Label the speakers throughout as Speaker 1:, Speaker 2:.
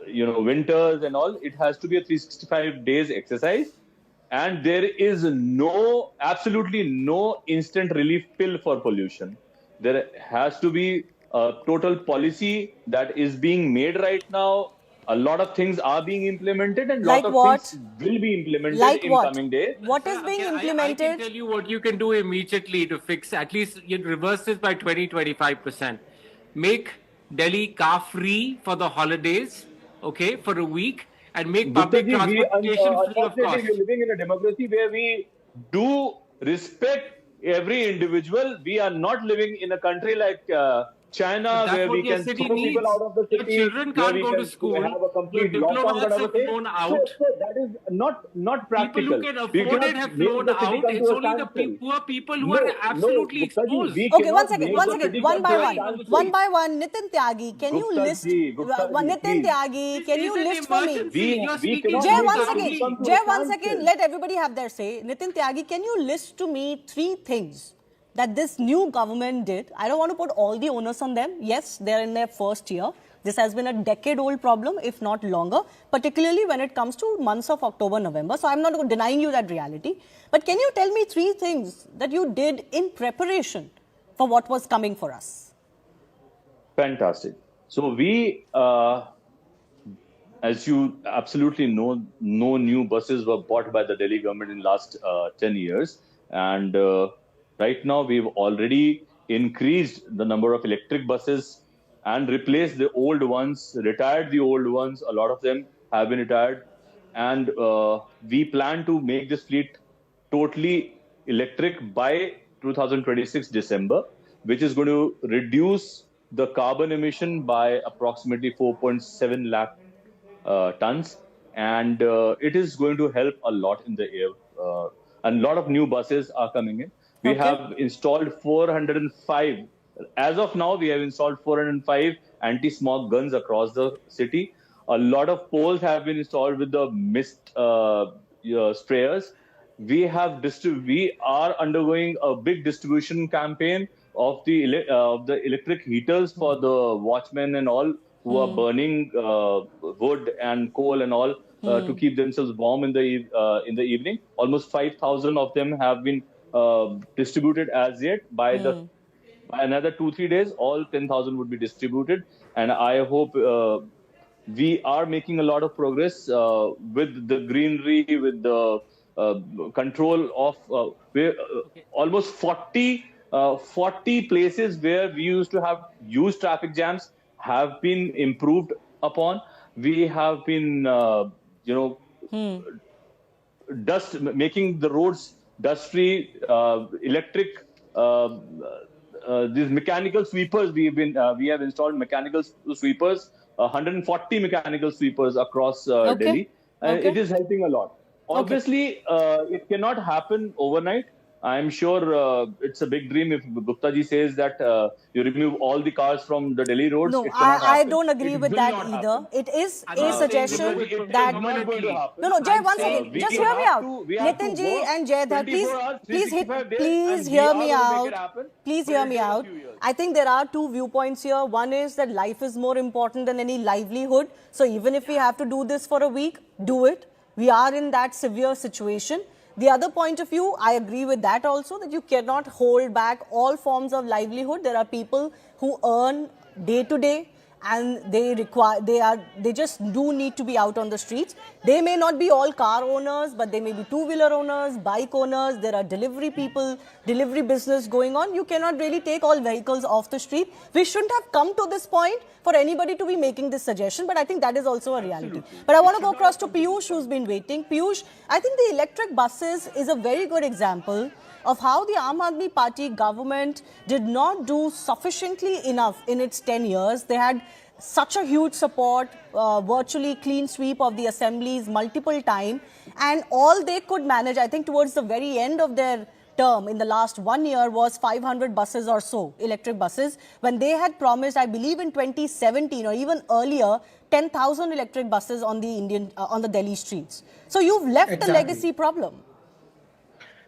Speaker 1: winters and all, it has to be a 365 days exercise. And there is absolutely no instant relief pill for pollution. There has to be a total policy that is being made right now. A lot of things are being implemented, and a lot
Speaker 2: Like
Speaker 1: of
Speaker 2: what?
Speaker 1: things will be implemented
Speaker 2: Like
Speaker 1: in
Speaker 2: what?
Speaker 1: coming days.
Speaker 2: What is being implemented?
Speaker 3: I can tell you what you can do immediately to fix, at least you reverse this by 20-25%. Make Delhi car-free for the holidays, okay, for a week, and make public transportation free of cost.
Speaker 1: We're living in a democracy where we do respect every individual. We are not living in a country like China, where we can throw people out of the city.
Speaker 3: Your children can't go to school.
Speaker 1: Have a complete
Speaker 3: Your diplomats have flown out.
Speaker 1: So that is not practical.
Speaker 3: People who can afford it have flown out. It's only the poor people who are absolutely exposed.
Speaker 2: Okay, one second. One by one. Nitin Tyagi, can you list? Nitin Tyagi, can you list for me? Jay, one second. Let everybody have their say. Nitin Tyagi, can you list to me 3 things that this new government did? I don't want to put all the onus on them. Yes, they're in their first year. This has been a decade-old problem, if not longer, particularly when it comes to months of October, November. So I'm not denying you that reality. But can you tell me 3 things that you did in preparation for what was coming for us?
Speaker 1: Fantastic. So we, as you absolutely know, no new buses were bought by the Delhi government in the last 10 years. And right now, we've already increased the number of electric buses and replaced the old ones, retired the old ones. A lot of them have been retired. And we plan to make this fleet totally electric by 2026 December, which is going to reduce the carbon emission by approximately 4.7 lakh tons. And it is going to help a lot in the air. And a lot of new buses are coming in. We have installed 405. As of now, we have installed 405 anti-smog guns across the city. A lot of poles have been installed with the mist sprayers. We are undergoing a big distribution campaign of the electric heaters for the watchmen and all who are burning wood and coal and all to keep themselves warm in the evening. Almost 5,000 of them have been distributed as yet. By another 2-3 days, all 10,000 would be distributed. And I hope we are making a lot of progress with the greenery, with the control of almost 40 places where we used to have huge traffic jams have been improved upon. We have been, making the roads dust-free, electric. These mechanical sweepers, we have installed mechanical sweepers, 140 mechanical sweepers across Delhi. It is helping a lot. Obviously, it cannot happen overnight. I'm sure it's a big dream if Gupta ji says that you remove all the cars from the Delhi roads.
Speaker 2: No, I don't agree with that either. It is a suggestion that... No, Jay, one second. Just hear me out. Nitin ji and Jay, please hear me out. Please hear me out. I think there are 2 viewpoints here. One is that life is more important than any livelihood. So even if we have to do this for a week, do it. We are in that severe situation. The other point of view, I agree with that also, that you cannot hold back all forms of livelihood. There are people who earn day to day and they just do need to be out on the streets. They may not be all car owners, but they may be two-wheeler owners, bike owners. There are delivery people, delivery business going on. You cannot really take all vehicles off the street. We shouldn't have come to this point for anybody to be making this suggestion, but I think that is also a reality. But I want to go across to Piyush, who's been waiting. Piyush, I think the electric buses is a very good example of how the Aam Aadmi Party government did not do sufficiently enough in its 10 years. They had such a huge support, virtually clean sweep of the assemblies multiple times, and all they could manage, I think towards the very end of their term in the last 1 year, was 500 buses or so, electric buses, when they had promised, I believe in 2017 or even earlier, 10,000 electric buses on the Delhi streets. So you've left a legacy problem.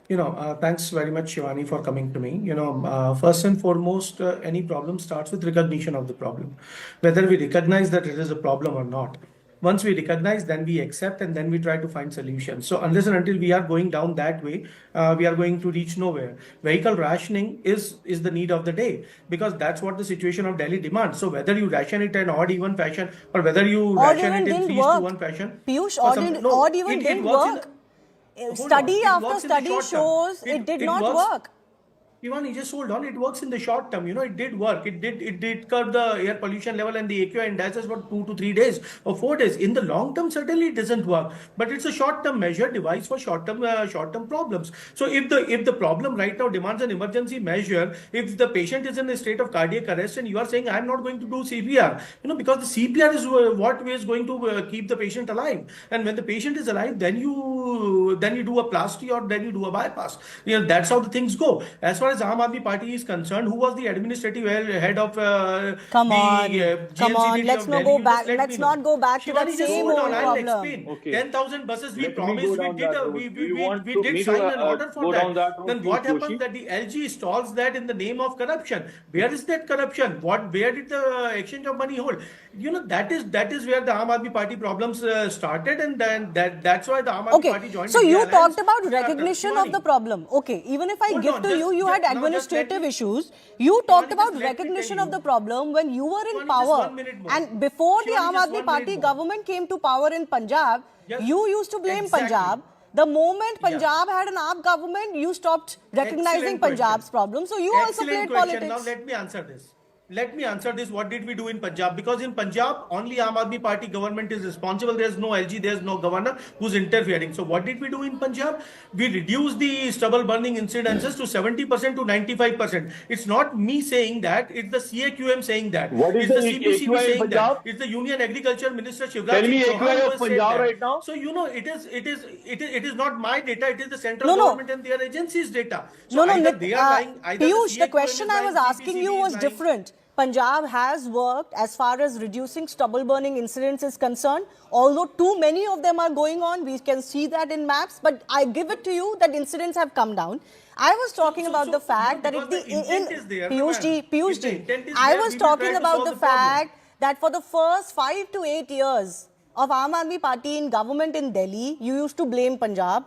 Speaker 4: Thanks very much, Shivani, for coming to me. First and foremost, any problem starts with recognition of the problem, whether we recognize that it is a problem or not. Once we recognize, then we accept, and then we try to find solutions. So unless and until we are going down that way, we are going to reach nowhere. Vehicle rationing is the need of the day, because that's what the situation of Delhi demands. So whether you ration it in odd even fashion, or whether you ration it in 3:1 fashion,
Speaker 2: Piyush, odd even didn't work. Study after study shows it did not work.
Speaker 4: Shivani, just hold on. It works in the short term. It did work. It did curb the air pollution level and the AQI indices for 2 to 3 days or 4 days. In the long term, certainly it doesn't work. But it's a short term measure device for short term problems. So if the problem right now demands an emergency measure, if the patient is in a state of cardiac arrest and you are saying I'm not going to do CPR, because the CPR is what is going to keep the patient alive. And when the patient is alive, then you do a plasty or then you do a bypass. That's how the things go. As far as Aam Aadmi Party is concerned, who was the administrative head of
Speaker 2: come on, let's not go back. Let's not go back to that same old problem.
Speaker 4: Okay. 10,000 buses we promised. We did sign an order for that. Then what happens that the LG stalls that in the name of corruption? Where is that corruption? Where did the exchange of money hold? That is where the Aam Aadmi Party problems started, and then that's why the Aam Aadmi Party joined.
Speaker 2: So you talked about recognition of the problem. Okay, even if I give to you had administrative issues. You talked about recognition of the problem when you were in power, and before the Aam Aadmi Party government came to power in Punjab, you used to blame Punjab. The moment Punjab had an AAP government, you stopped recognizing Punjab's problem. So you also played politics.
Speaker 4: Now let me answer this. What did we do in Punjab? Because in Punjab, only Aam Aadmi Party government is responsible. There's no LG, there's no governor who's interfering. So what did we do in Punjab? We reduced the stubble burning incidences to 70% to 95%. It's not me saying that. It's the CAQM saying that.
Speaker 1: What is
Speaker 4: it's
Speaker 1: the
Speaker 4: CPCB
Speaker 1: AQI
Speaker 4: saying
Speaker 1: in Punjab?
Speaker 4: that. It's the Union Agriculture Minister Shivraj
Speaker 1: Tell me
Speaker 4: Singh
Speaker 1: AQI
Speaker 4: Chauhan
Speaker 1: of Punjab right now.
Speaker 4: So it is not my data. It is the central government and their agencies' data. So
Speaker 2: Piyush, the question I was asking you was different. Punjab has worked as far as reducing stubble burning incidents is concerned. Although too many of them are going on, we can see that in maps. But I give it to you that incidents have come down. I was talking about the fact that if Piyush ji, I was talking about the fact that for the first 5 to 8 years of Aam Aadmi Party in government in Delhi, you used to blame Punjab.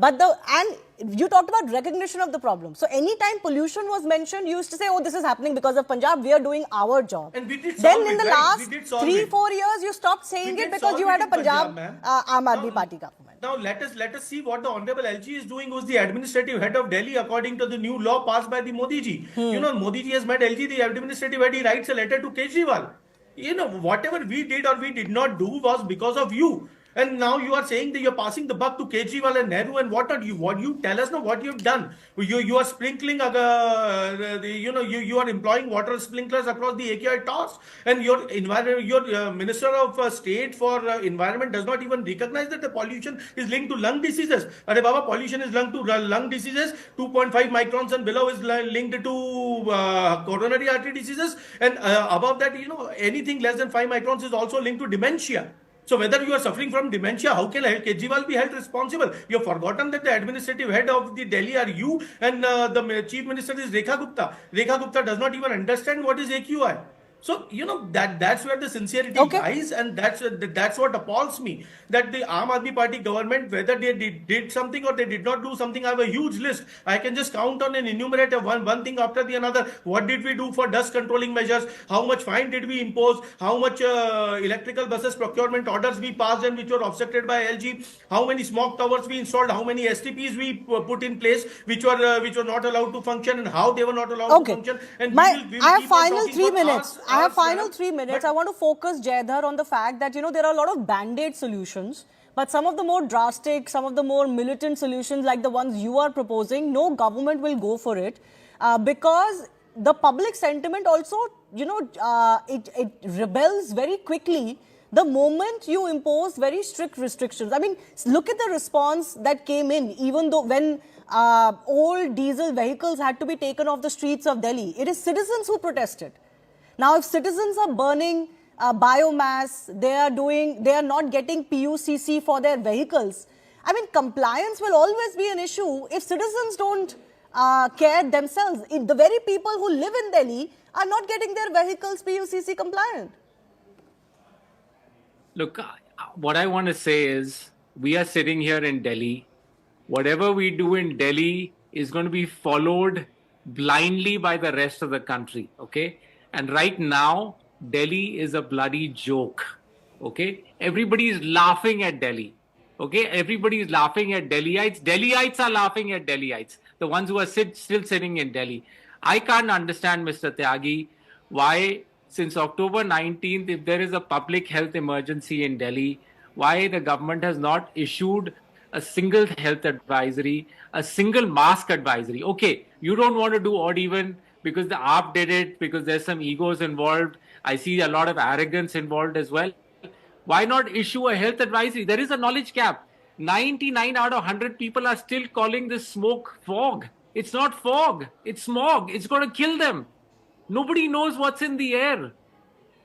Speaker 2: And you talked about recognition of the problem. So anytime pollution was mentioned, you used to say, oh, this is happening because of Punjab. We are doing our job.
Speaker 4: And we did
Speaker 2: then in the last 3-4 years, you stopped saying it because you had a Punjab Aam Aadmi Party government.
Speaker 4: Now let us see what the Honorable LG is doing, who's the administrative head of Delhi according to the new law passed by the Modi ji. Modi ji has met LG, the administrative head. He writes a letter to Kejriwal. Whatever we did or we did not do was because of you. And now you are saying that you're passing the buck to Kejriwal and Nehru and what not. You tell us now what you've done. You are sprinkling, you are employing water sprinklers across the AQI toss, and your Minister of State for Environment does not even recognize that the pollution is linked to lung diseases. Arey Baba, pollution is linked to lung diseases. 2.5 microns and below is linked to coronary artery diseases, and above that, anything less than 5 microns is also linked to dementia. So whether you are suffering from dementia, how can Kejriwal be held responsible? You have forgotten that the administrative head of the Delhi are you, and the chief minister is Rekha Gupta. Rekha Gupta does not even understand what is AQI. So, that's where the sincerity lies, and that's what appalls me. That the Aam Aadmi Party government, whether they did something or they did not do something, I have a huge list. I can just count on and enumerate one thing after the another. What did we do for dust controlling measures? How much fine did we impose? How much electrical buses procurement orders we passed and which were obstructed by LG? How many smog towers we installed? How many STPs we put in place which were not allowed to function, and how they were not allowed to function? And
Speaker 2: I have final 3 minutes. I have final 3 minutes. I want to focus, Jaydhar, on the fact that, there are a lot of band-aid solutions, but some of the more drastic, some of the more militant solutions like the ones you are proposing, no government will go for it because the public sentiment also, it rebels very quickly the moment you impose very strict restrictions. I mean, look at the response that came in, even though when old diesel vehicles had to be taken off the streets of Delhi. It is citizens who protested. Now, if citizens are burning biomass, they are not getting PUCC for their vehicles. I mean, compliance will always be an issue if citizens don't care themselves. If the very people who live in Delhi are not getting their vehicles PUCC compliant.
Speaker 3: Look, what I want to say is we are sitting here in Delhi. Whatever we do in Delhi is going to be followed blindly by the rest of the country, okay? And right now, Delhi is a bloody joke, okay? Everybody is laughing at Delhi, okay? Everybody is laughing at Delhiites. Delhiites are laughing at Delhiites, the ones who are still sitting in Delhi. I can't understand, Mr. Tyagi, why since October 19th, if there is a public health emergency in Delhi, why the government has not issued a single health advisory, a single mask advisory. Okay, you don't want to do odd even because the AAP did it, because there's some egos involved. I see a lot of arrogance involved as well. Why not issue a health advisory? There is a knowledge gap. 99 out of 100 people are still calling this smoke fog. It's not fog, it's smog. It's going to kill them. Nobody knows what's in the air.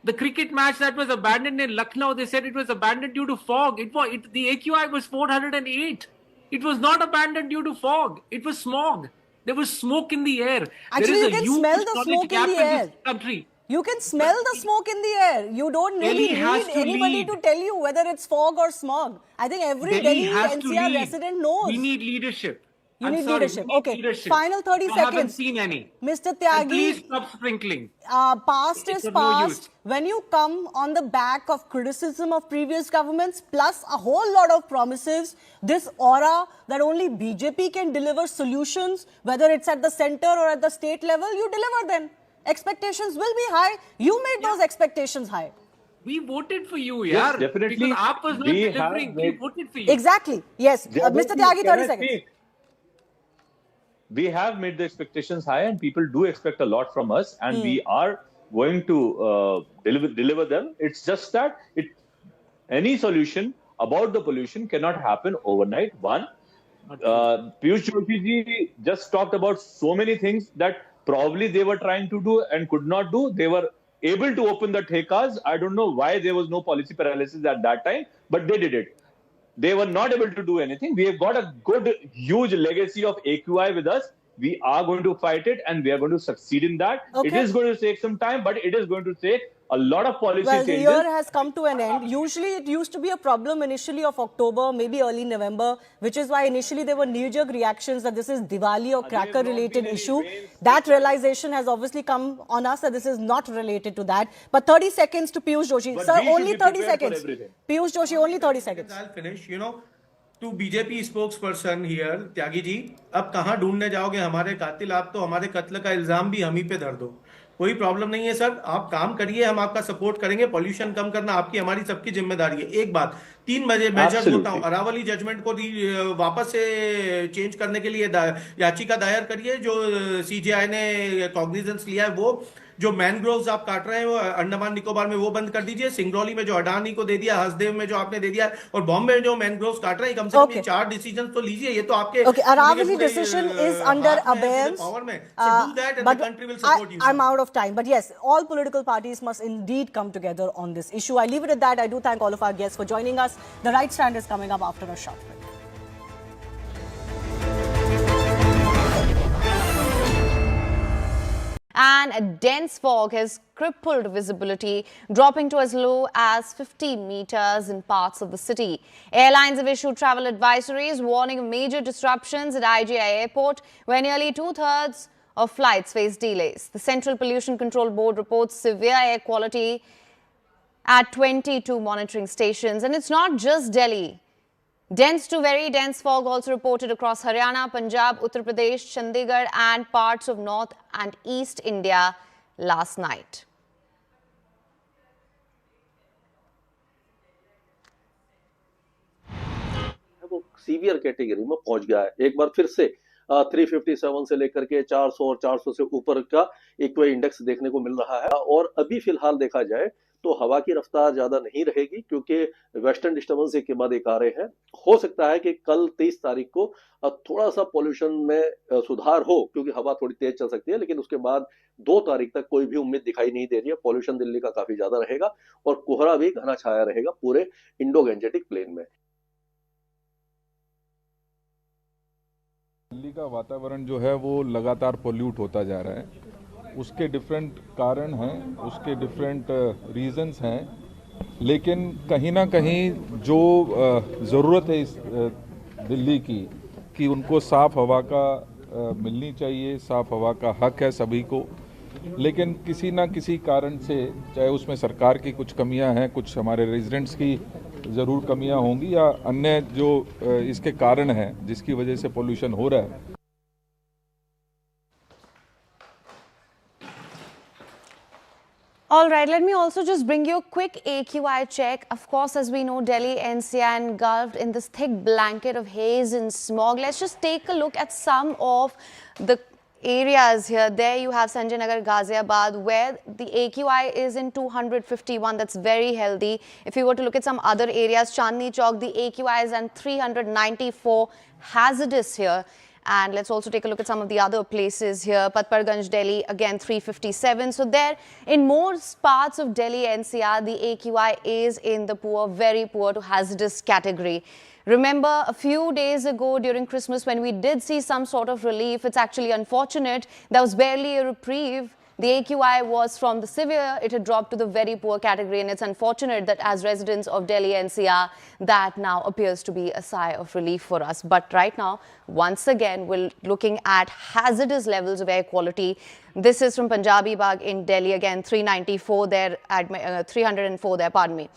Speaker 3: The cricket match that was abandoned in Lucknow, they said it was abandoned due to fog. The AQI was 408. It was not abandoned due to fog. It was smog. There was smoke in the air.
Speaker 2: Actually, you can smell the smoke in the air.
Speaker 3: Country.
Speaker 2: You can smell the smoke in the air. You don't really need anybody to tell you whether it's fog or smog. I think every Delhi NCR resident knows.
Speaker 3: We need leadership.
Speaker 2: You need leadership. Okay. Final 30 seconds.
Speaker 3: I haven't seen any.
Speaker 2: Mr. Tyagi.
Speaker 3: And please stop sprinkling.
Speaker 2: Past is past. When you come on the back of criticism of previous governments, plus a whole lot of promises, this aura that only BJP can deliver solutions, whether it's at the center or at the state level, you deliver them. Expectations will be high. You made those expectations high.
Speaker 3: We voted for you,
Speaker 1: yes,
Speaker 3: yaar.
Speaker 1: Definitely.
Speaker 3: Because AAP was not delivering. We voted for you.
Speaker 2: Exactly. Yes. Mr. Tyagi, 30 seconds.
Speaker 1: We have made the expectations high and people do expect a lot from us and we are going to deliver them. It's just that any solution about the pollution cannot happen overnight. One, Piyush Joshi ji just talked about so many things that probably they were trying to do and could not do. They were able to open the thekas. I don't know why there was no policy paralysis at that time, but they did it. They were not able to do anything. We have got a good, huge legacy of AQI with us. We are going to fight it and we are going to succeed in that. Okay. It is going to take some time, but it is going to take a lot of policy changes.
Speaker 2: The year has come to an end. Usually it used to be a problem initially of October, maybe early November, which is why initially there were knee-jerk reactions that this is Diwali or cracker-related issue. That realization has obviously come on us that this is not related to that. But 30 seconds to Piyush Joshi.
Speaker 1: But
Speaker 2: sir, only 30 seconds. Piyush Joshi, only 30 seconds.
Speaker 4: I'll finish. To BJP spokesperson here, Tyagi ji, अब कहाँ ढूंढने जाओगे हमारे कातिल? आप तो हमारे कत्ल का इल्जाम भी हम ही पे धर दो. कोई प्रॉब्लम नहीं है सर, आप काम करिए, हम आपका सपोर्ट करेंगे. पॉल्यूशन कम करना आपकी हमारी सबकी जिम्मेदारी है. एक बात, 3 बजे मेजर्स होता हूं, अरावली जजमेंट को वापस से चेंज करने के लिए याचिका दायर करिए. जो सीजेआई ने कॉग्निजेंस लिया है वो, जो मैनग्रोव्स आप काट रहे हैं वो अंडमान निकोबार में वो बंद कर दीजिए. सिंगरौली में जो अडानी को दे दिया, हसदेव में जो आपने दे दिया, और बॉम्बे में जो मैनग्रोव्स काट रहे हैं, कम से कम 4 डिसीजन तो लीजिए. ये तो आपके
Speaker 2: Aravali decision is under abeyance.
Speaker 4: So do that and the country will support you.
Speaker 2: I'm out of time, but yes, all political parties must indeed come together on this issue. I leave it at that. I do thank all of our guests for joining us. The Right Stand is coming up after a short break.
Speaker 5: And a dense fog has crippled visibility, dropping to as low as 50 meters in parts of the city. Airlines have issued travel advisories warning of major disruptions at IGI Airport, where nearly 2/3 of flights face delays. The Central Pollution Control Board reports severe air quality at 22 monitoring stations. And it's not just Delhi. Dense to very dense fog also reported across Haryana, Punjab, Uttar Pradesh, Chandigarh and parts of North and East India last night.
Speaker 6: वो severe category में पहुंच गया है. एक बार फिर से 357 से लेकर के 400 और 400 से ऊपर का एक्वे इंडेक्स देखने को मिल रहा है. और अभी फिलहाल देखा जाए तो हवा की रफ्तार ज्यादा नहीं रहेगी, क्योंकि वेस्टर्न डिस्टर्बेंस एक के बाद एक आ रहे हैं. हो सकता है कि कल 23 तारीख को थोड़ा सा पॉल्यूशन में सुधार हो, क्योंकि हवा थोड़ी तेज चल सकती है, लेकिन उसके बाद 2 तारीख तक कोई भी उम्मीद दिखाई नहीं दे रही है. पॉल्यूशन दिल्ली का काफी ज्यादा रहेगा और कोहरा भी घना छाया रहेगा पूरे इंडो गैंजेटिक प्लेन में.
Speaker 7: दिल्ली का वातावरण जो है वो लगातार पोल्यूट होता जा रहा है। उसके डिफरेंट कारण हैं, उसके डिफरेंट रीजंस हैं, लेकिन कहीं ना कहीं जो ज़रूरत है इस दिल्ली की कि उनको साफ़ हवा का मिलनी चाहिए, साफ़ हवा का हक है सभी को, लेकिन किसी ना किसी कारण से, चाहे उसमें सरकार की कुछ कमियां हैं, कुछ हमारे रेजिडेंट्स की ज़रूर कमियां होंगी, या अन्य जो इसके कारण हैं जिसकी वजह से पोल्यूशन हो रहा है।
Speaker 5: All right, let me also just bring you a quick AQI check. Of course, as we know, Delhi NCR engulfed in this thick blanket of haze and smog. Let's just take a look at some of the areas here. There you have Sanjay Nagar, Ghaziabad, where the AQI is in 251. That's very healthy. If you were to look at some other areas, Chandni Chowk, the AQI is at 394, hazardous here. And let's also take a look at some of the other places here. Patparganj, Delhi, again 357. So there, in most parts of Delhi NCR, the AQI is in the poor, very poor to hazardous category. Remember, a few days ago during Christmas, when we did see some sort of relief, it's actually unfortunate. There was barely a reprieve. The AQI was from the severe, it had dropped to the very poor category, and it's unfortunate that as residents of Delhi NCR, that now appears to be a sigh of relief for us. But right now, once again, we're looking at hazardous levels of air quality. This is from Punjabi Bagh in Delhi, again 394 there, 304 there, pardon me.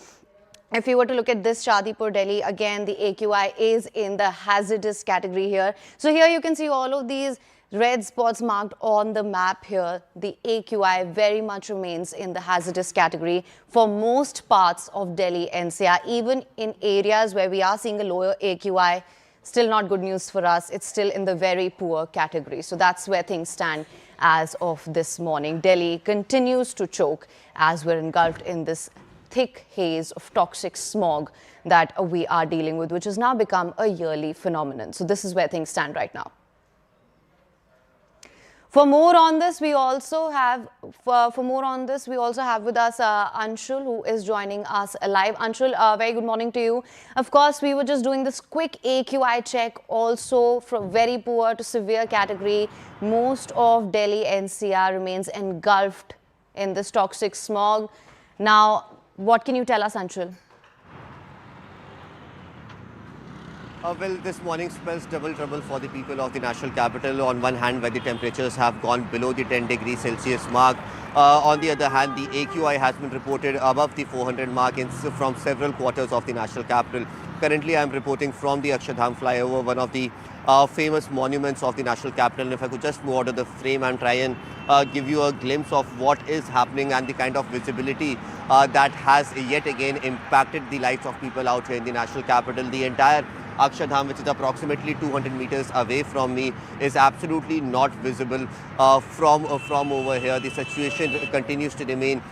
Speaker 5: If you were to look at this Shadipur, Delhi, again the AQI is in the hazardous category here. So here you can see all of these red spots marked on the map here. The AQI very much remains in the hazardous category for most parts of Delhi NCR. Even in areas where we are seeing a lower AQI, still not good news for us. It's still in the very poor category. So that's where things stand as of this morning. Delhi continues to choke as we're engulfed in this thick haze of toxic smog that we are dealing with, which has now become a yearly phenomenon. So this is where things stand right now. For more on this, we also have with us Anshul, who is joining us live. Anshul, very good morning to you. Of course, we were just doing this quick AQI check, also from very poor to severe category. Most of Delhi NCR remains engulfed in this toxic smog. Now, what can you tell us, Anshul?
Speaker 8: Well, this morning spells double trouble for the people of the national capital. On one hand, where the temperatures have gone below the 10 degrees Celsius mark. On the other hand, the AQI has been reported above the 400 mark from several quarters of the national capital. Currently, I am reporting from the Akshardham flyover, one of the famous monuments of the national capital. And if I could just move out of the frame and try and give you a glimpse of what is happening and the kind of visibility that has yet again impacted the lives of people out here in the national capital. The entire Akshardham, which is approximately 200 meters away from me, is absolutely not visible from over here. The situation continues to remain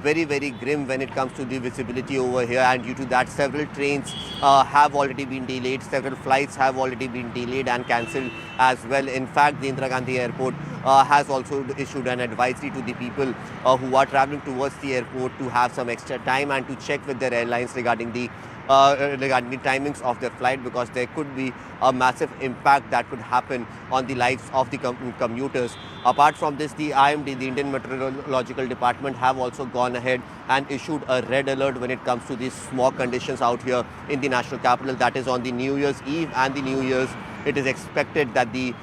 Speaker 8: very, very grim when it comes to the visibility over here, and due to that, several trains have already been delayed, several flights have already been delayed and cancelled as well. In fact, the Indira Gandhi Airport has also issued an advisory to the people who are travelling towards the airport to have some extra time and to check with their airlines regarding the timings of their flight, because there could be a massive impact that could happen on the lives of the commuters. Apart from this, the IMD, the Indian Meteorological Department, have also gone ahead and issued a red alert when it comes to the smog conditions out here in the national capital. That is on the New Year's Eve and the New Year's. It is expected that the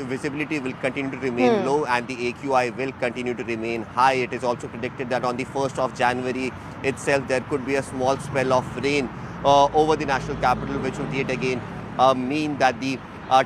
Speaker 8: visibility will continue to remain low and the AQI will continue to remain high. It is also predicted that on the 1st of January itself, there could be a small spell of rain over the national capital, which would yet again mean that the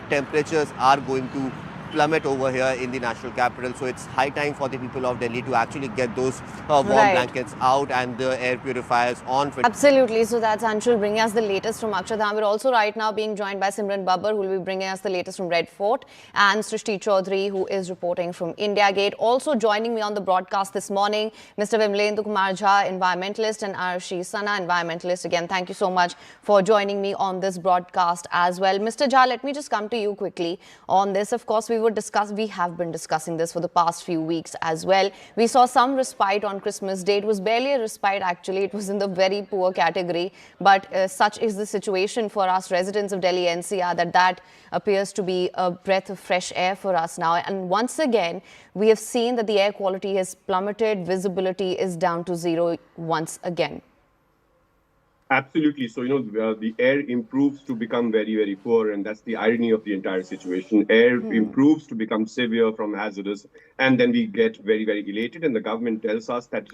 Speaker 8: temperatures are going to plummet over here in the national capital. So it's high time for the people of Delhi to actually get those warm blankets out and the air purifiers on.
Speaker 5: Absolutely. So that's Anshul bringing us the latest from Akshardham. We're also right now being joined by Simran Babbar, who will be bringing us the latest from Red Fort, and Srishti Chaudhary, who is reporting from India Gate. Also joining me on the broadcast this morning, Mr. Vimlendu Kumar Jha, environmentalist, and Arshi Sana, environmentalist. Again, thank you so much for joining me on this broadcast as well. Mr. Jha, let me just come to you quickly on this. Of course, we we have been discussing this for the past few weeks as well. We saw some respite on Christmas Day. It was barely a respite actually. It was in the very poor category. But such is the situation for us residents of Delhi NCR that appears to be a breath of fresh air for us now. And once again, we have seen that the air quality has plummeted. Visibility is down to zero once again.
Speaker 9: Absolutely. So, the air improves to become very, very poor. And that's the irony of the entire situation. Air improves to become severe from hazardous. And then we get very, very elated. And the government tells us that,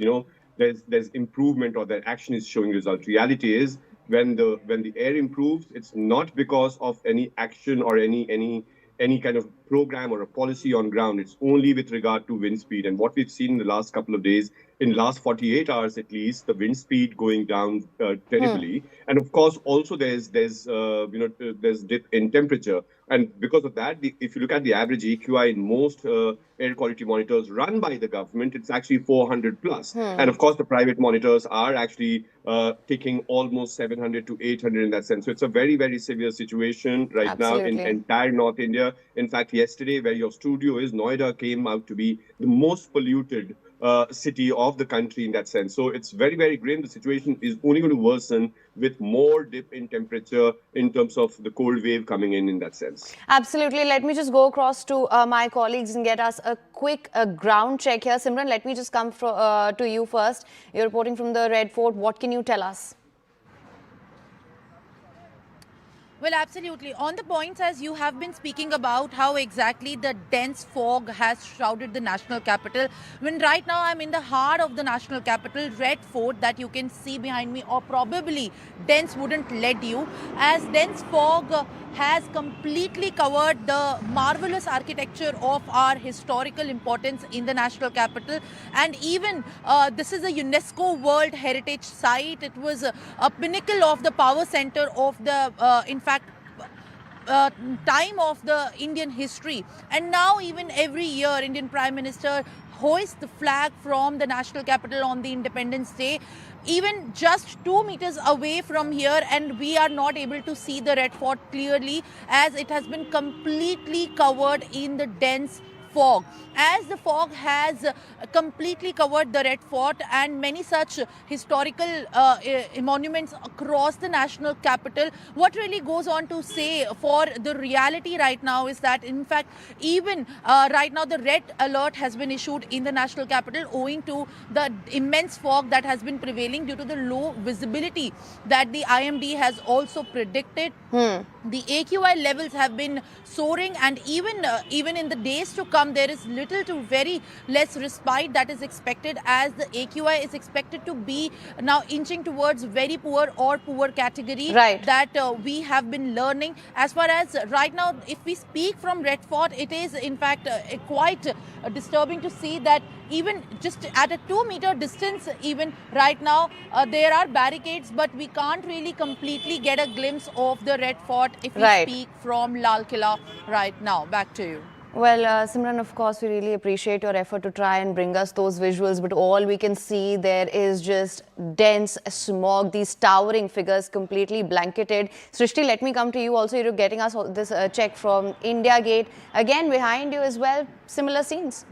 Speaker 9: there's improvement or that action is showing results. Reality is when the air improves, it's not because of any action or any kind of program or a policy on ground. It's only with regard to wind speed. And what we've seen in the last couple of days, in the last 48 hours at least, the wind speed going down terribly. And of course, also there's dip in temperature. And because of that, if you look at the average AQI in most air quality monitors run by the government, it's actually 400 plus. And of course, the private monitors are actually taking almost 700 to 800 in that sense. So it's a very, very severe situation right now in entire North India. In fact, yesterday, where your studio is, Noida came out to be the most polluted city of the country in that sense. So it's very, very grim. The situation is only going to worsen with more dip in temperature in terms of the cold wave coming in that sense.
Speaker 5: Absolutely. Let me just go across to my colleagues and get us a quick ground check here. Simran, let me just come to you first. You're reporting from the Red Fort. What can you tell us?
Speaker 10: Well, absolutely. On the points as you have been speaking about how exactly the dense fog has shrouded the national capital. When right now I'm in the heart of the national capital, Red Fort, that you can see behind me, or probably dense wouldn't let you, as dense fog has completely covered the marvelous architecture of our historical importance in the national capital. And even this is a UNESCO World Heritage Site. It was a pinnacle of the power center of the, time of the Indian history. And now even every year Indian Prime Minister hoists the flag from the national capital on the Independence Day, even just 2 meters away from here, and we are not able to see the Red Fort clearly as it has been completely covered in the dense fog. As the fog has completely covered the Red Fort and many such historical monuments across the national capital, what really goes on to say for the reality right now is that in fact even right now the red alert has been issued in the national capital owing to the immense fog that has been prevailing due to the low visibility that the IMD has also predicted. The AQI levels have been soaring, and even in the days to come there is little to very less respite that is expected, as the AQI is expected to be now inching towards very poor or poor category that we have been learning. As far as right now, if we speak from Red Fort, it is in fact quite disturbing to see that even just at a 2 meter distance, even right now there are barricades, but we can't really completely get a glimpse of the Red Fort if we speak from Lal Killa right now. Back to you.
Speaker 5: Well, Simran, of course, we really appreciate your effort to try and bring us those visuals, but all we can see there is just dense smog, these towering figures completely blanketed. Srishti, let me come to you also. You're getting us this check from India Gate. Again, behind you as well, similar scenes.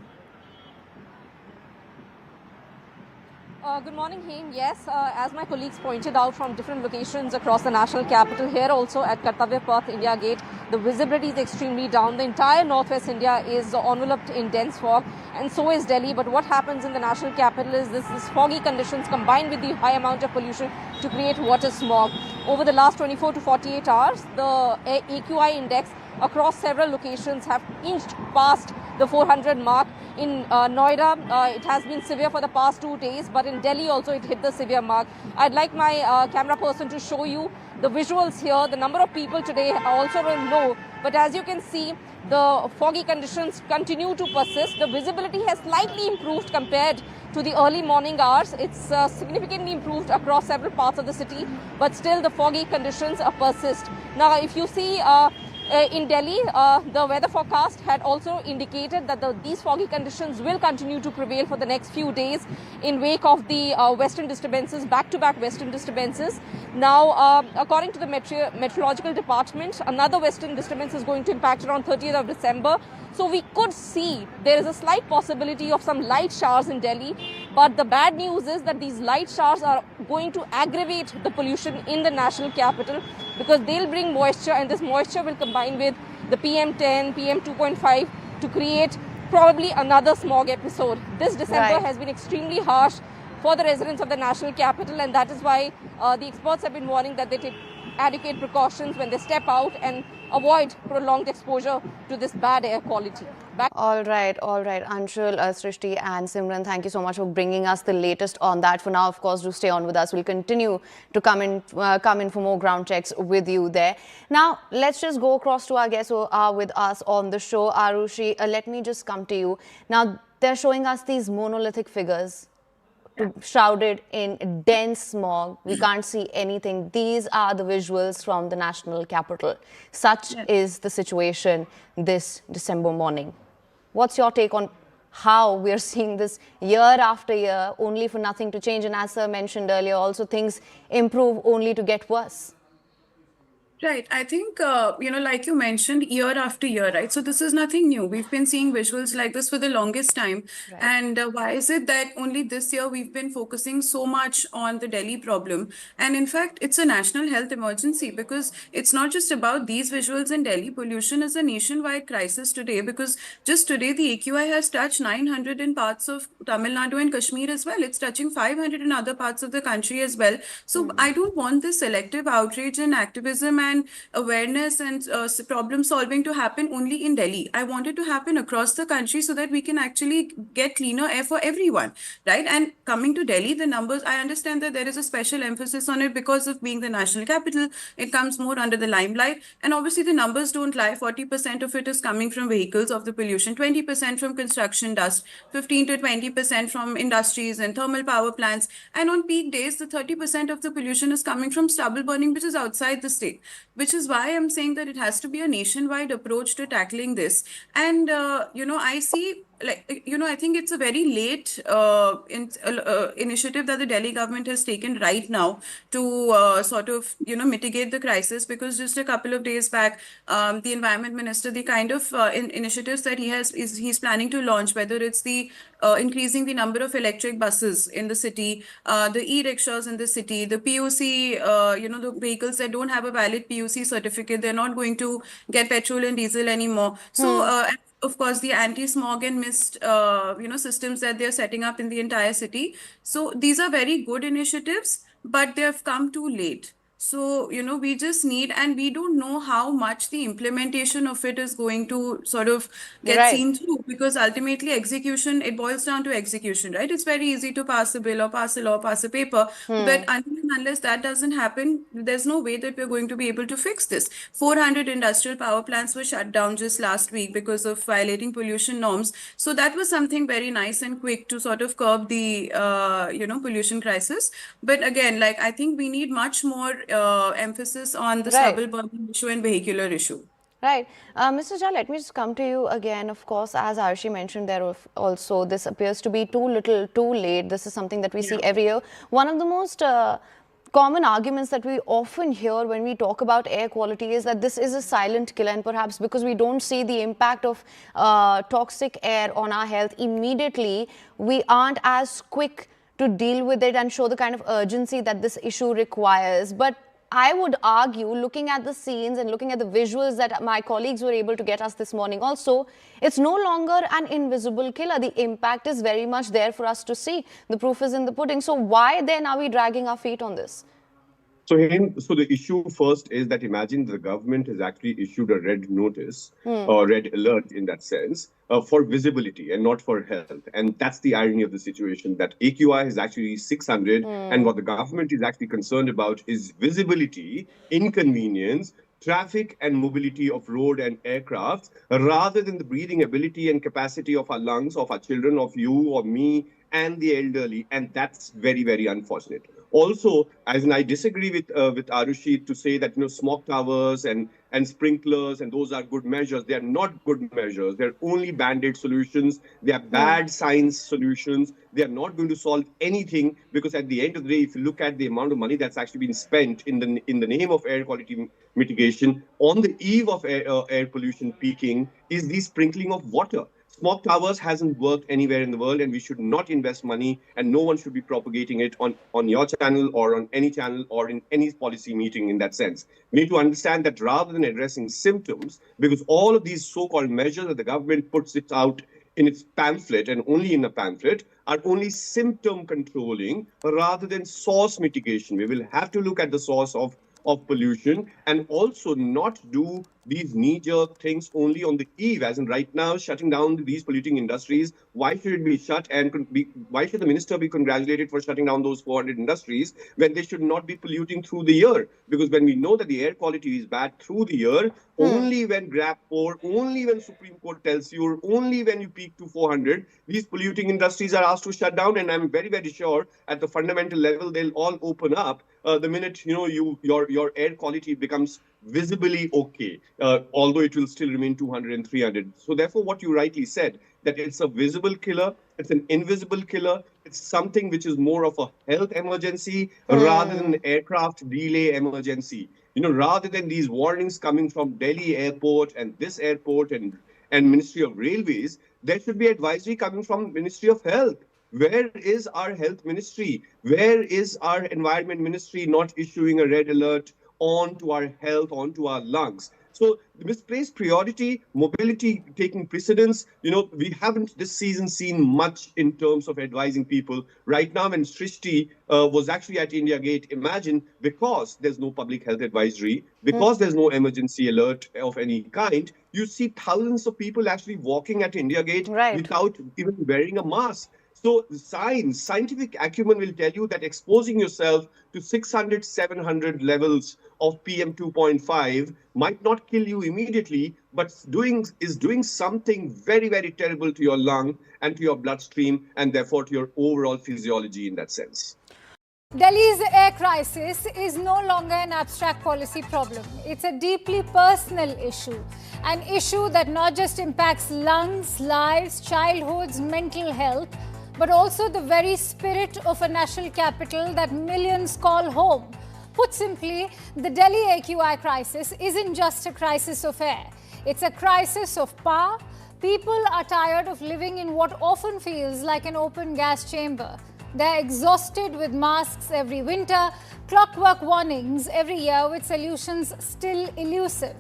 Speaker 11: Good morning, Heen. Yes, as my colleagues pointed out from different locations across the national capital, here also at Kartavya Path, India Gate, the visibility is extremely down. The entire northwest India is enveloped in dense fog, and so is Delhi. But what happens in the national capital is this foggy conditions combined with the high amount of pollution to create water smog. Over the last 24 to 48 hours, the AQI index across several locations have inched past the 400 mark. In Noida, it has been severe for the past 2 days, but in Delhi also it hit the severe mark. I'd like my camera person to show you the visuals here. The number of people today are also very low, but as you can see, the foggy conditions continue to persist. The visibility has slightly improved compared to the early morning hours. It's significantly improved across several parts of the city, but still the foggy conditions persist. Now, if you see in Delhi, the weather forecast had also indicated that these foggy conditions will continue to prevail for the next few days in wake of the western disturbances, back-to-back western disturbances. Now, according to the meteorological department, another western disturbance is going to impact around 30th of December. So we could see there is a slight possibility of some light showers in Delhi. But the bad news is that these light showers are going to aggravate the pollution in the national capital, because they'll bring moisture, and this moisture will combine with the PM10, PM2.5 to create probably another smog episode. This December has been extremely harsh for the residents of the national capital, and that is why the experts have been warning that they take adequate precautions when they step out and avoid prolonged exposure to this bad air quality.
Speaker 5: All right. Anshul, Srishti and Simran, thank you so much for bringing us the latest on that. For now, of course, do stay on with us. We'll continue to come in for more ground checks with you there. Now, let's just go across to our guests who are with us on the show. Arushi, let me just come to you. Now, they're showing us these monolithic figures shrouded in dense smog. We can't see anything. These are the visuals from the national capital. Such is the situation this December morning. What's your take on how we are seeing this year after year, only for nothing to change? And as sir mentioned earlier, also things improve only to get worse.
Speaker 12: Right. I think, like you mentioned, year after year, right? So this is nothing new. We've been seeing visuals like this for the longest time. Right. And why is it that only this year we've been focusing so much on the Delhi problem? And in fact, it's a national health emergency, because it's not just about these visuals in Delhi. Pollution is a nationwide crisis today, because just today the AQI has touched 900 in parts of Tamil Nadu and Kashmir as well. It's touching 500 in other parts of the country as well. So I don't want this selective outrage and activism and awareness and problem solving to happen only in Delhi. I want it to happen across the country so that we can actually get cleaner air for everyone, right? And coming to Delhi, the numbers, I understand that there is a special emphasis on it because of being the national capital. It comes more under the limelight. And obviously the numbers don't lie. 40% of it is coming from vehicles of the pollution, 20% from construction dust, 15 to 20% from industries and thermal power plants. And on peak days, the 30% of the pollution is coming from stubble burning, which is outside the state. Which is why I'm saying that it has to be a nationwide approach to tackling this. And, I see, I think it's a very late initiative that the Delhi government has taken right now to sort of, mitigate the crisis, because just a couple of days back, the environment minister, the kind of initiatives that he's planning to launch, whether it's the increasing the number of electric buses in the city, the e-rickshaws in the city, the POC, the vehicles that don't have a valid POC certificate, they're not going to get petrol and diesel anymore. So, of course, the anti-smog and mist, systems that they're setting up in the entire city. So these are very good initiatives, but they have come too late. So, we just need, and we don't know how much the implementation of it is going to sort of get seen through, because ultimately execution, it boils down to execution, right? It's very easy to pass a bill or pass a law, pass a paper, but unless that doesn't happen, there's no way that we're going to be able to fix this. 400 industrial power plants were shut down just last week because of violating pollution norms. So that was something very nice and quick to sort of curb the, pollution crisis. But again, I think we need much more emphasis on the stubble burning issue and vehicular issue.
Speaker 5: Right. Mr. Jha, let me just come to you again. Of course, as Arshi mentioned there also, this appears to be too little, too late. This is something that we see every year. One of the most common arguments that we often hear when we talk about air quality is that this is a silent killer, and perhaps because we don't see the impact of toxic air on our health immediately, we aren't as quick to deal with it and show the kind of urgency that this issue requires. But I would argue, looking at the scenes and looking at the visuals that my colleagues were able to get us this morning also, it's no longer an invisible killer. The impact is very much there for us to see. The proof is in the pudding. So why then are we dragging our feet on this?
Speaker 9: So the issue first is that imagine the government has actually issued a red notice or red alert in that sense for visibility and not for health. And that's the irony of the situation, that AQI is actually 600. And what the government is actually concerned about is visibility, inconvenience, traffic and mobility of road and aircraft, rather than the breathing ability and capacity of our lungs, of our children, of you or me, and the elderly. And that's very, very unfortunate. Also, as in I disagree with Arushi to say that smog towers and sprinklers and those are good measures. They are not good measures. They're only band-aid solutions. They are bad science solutions. They are not going to solve anything, because at the end of the day, if you look at the amount of money that's actually been spent in the name of air quality mitigation on the eve of air pollution peaking, is the sprinkling of water. Smog towers hasn't worked anywhere in the world, and we should not invest money, and no one should be propagating it on your channel or on any channel or in any policy meeting in that sense. We need to understand that rather than addressing symptoms, because all of these so-called measures that the government puts it out in its pamphlet and only in a pamphlet are only symptom controlling rather than source mitigation. We will have to look at the source of pollution and also not do these knee-jerk things only on the eve, as in right now shutting down these polluting industries. Why should it be shut, and why should the minister be congratulated for shutting down those 400 industries when they should not be polluting through the year? Because when we know that the air quality is bad through the year, only when GRAP 4, only when Supreme Court tells you, or only when you peak to 400, these polluting industries are asked to shut down. And I'm very, very sure at the fundamental level, they'll all open up the minute your air quality becomes visibly okay, although it will still remain 200 and 300. So therefore, what you rightly said, that it's a visible killer, it's an invisible killer, it's something which is more of a health emergency rather than an aircraft delay emergency. Rather than these warnings coming from Delhi airport and this airport and Ministry of Railways, there should be advisory coming from Ministry of Health. Where is our health ministry? Where is our environment ministry not issuing a red alert onto our health, onto our lungs? So misplaced priority, mobility taking precedence. We haven't this season seen much in terms of advising people. Right now, when Srishti was actually at India Gate, imagine, because there's no public health advisory, because there's no emergency alert of any kind, you see thousands of people actually walking at India Gate without even wearing a mask. So scientific acumen will tell you that exposing yourself to 600, 700 levels of PM 2.5 might not kill you immediately, but is doing something very, very terrible to your lung and to your bloodstream, and therefore to your overall physiology in that sense.
Speaker 13: Delhi's air crisis is no longer an abstract policy problem. It's a deeply personal issue, an issue that not just impacts lungs, lives, childhoods, mental health, but also the very spirit of a national capital that millions call home. Put simply, the Delhi AQI crisis isn't just a crisis of air. It's a crisis of power. People are tired of living in what often feels like an open gas chamber. They're exhausted with masks every winter, clockwork warnings every year with solutions still elusive.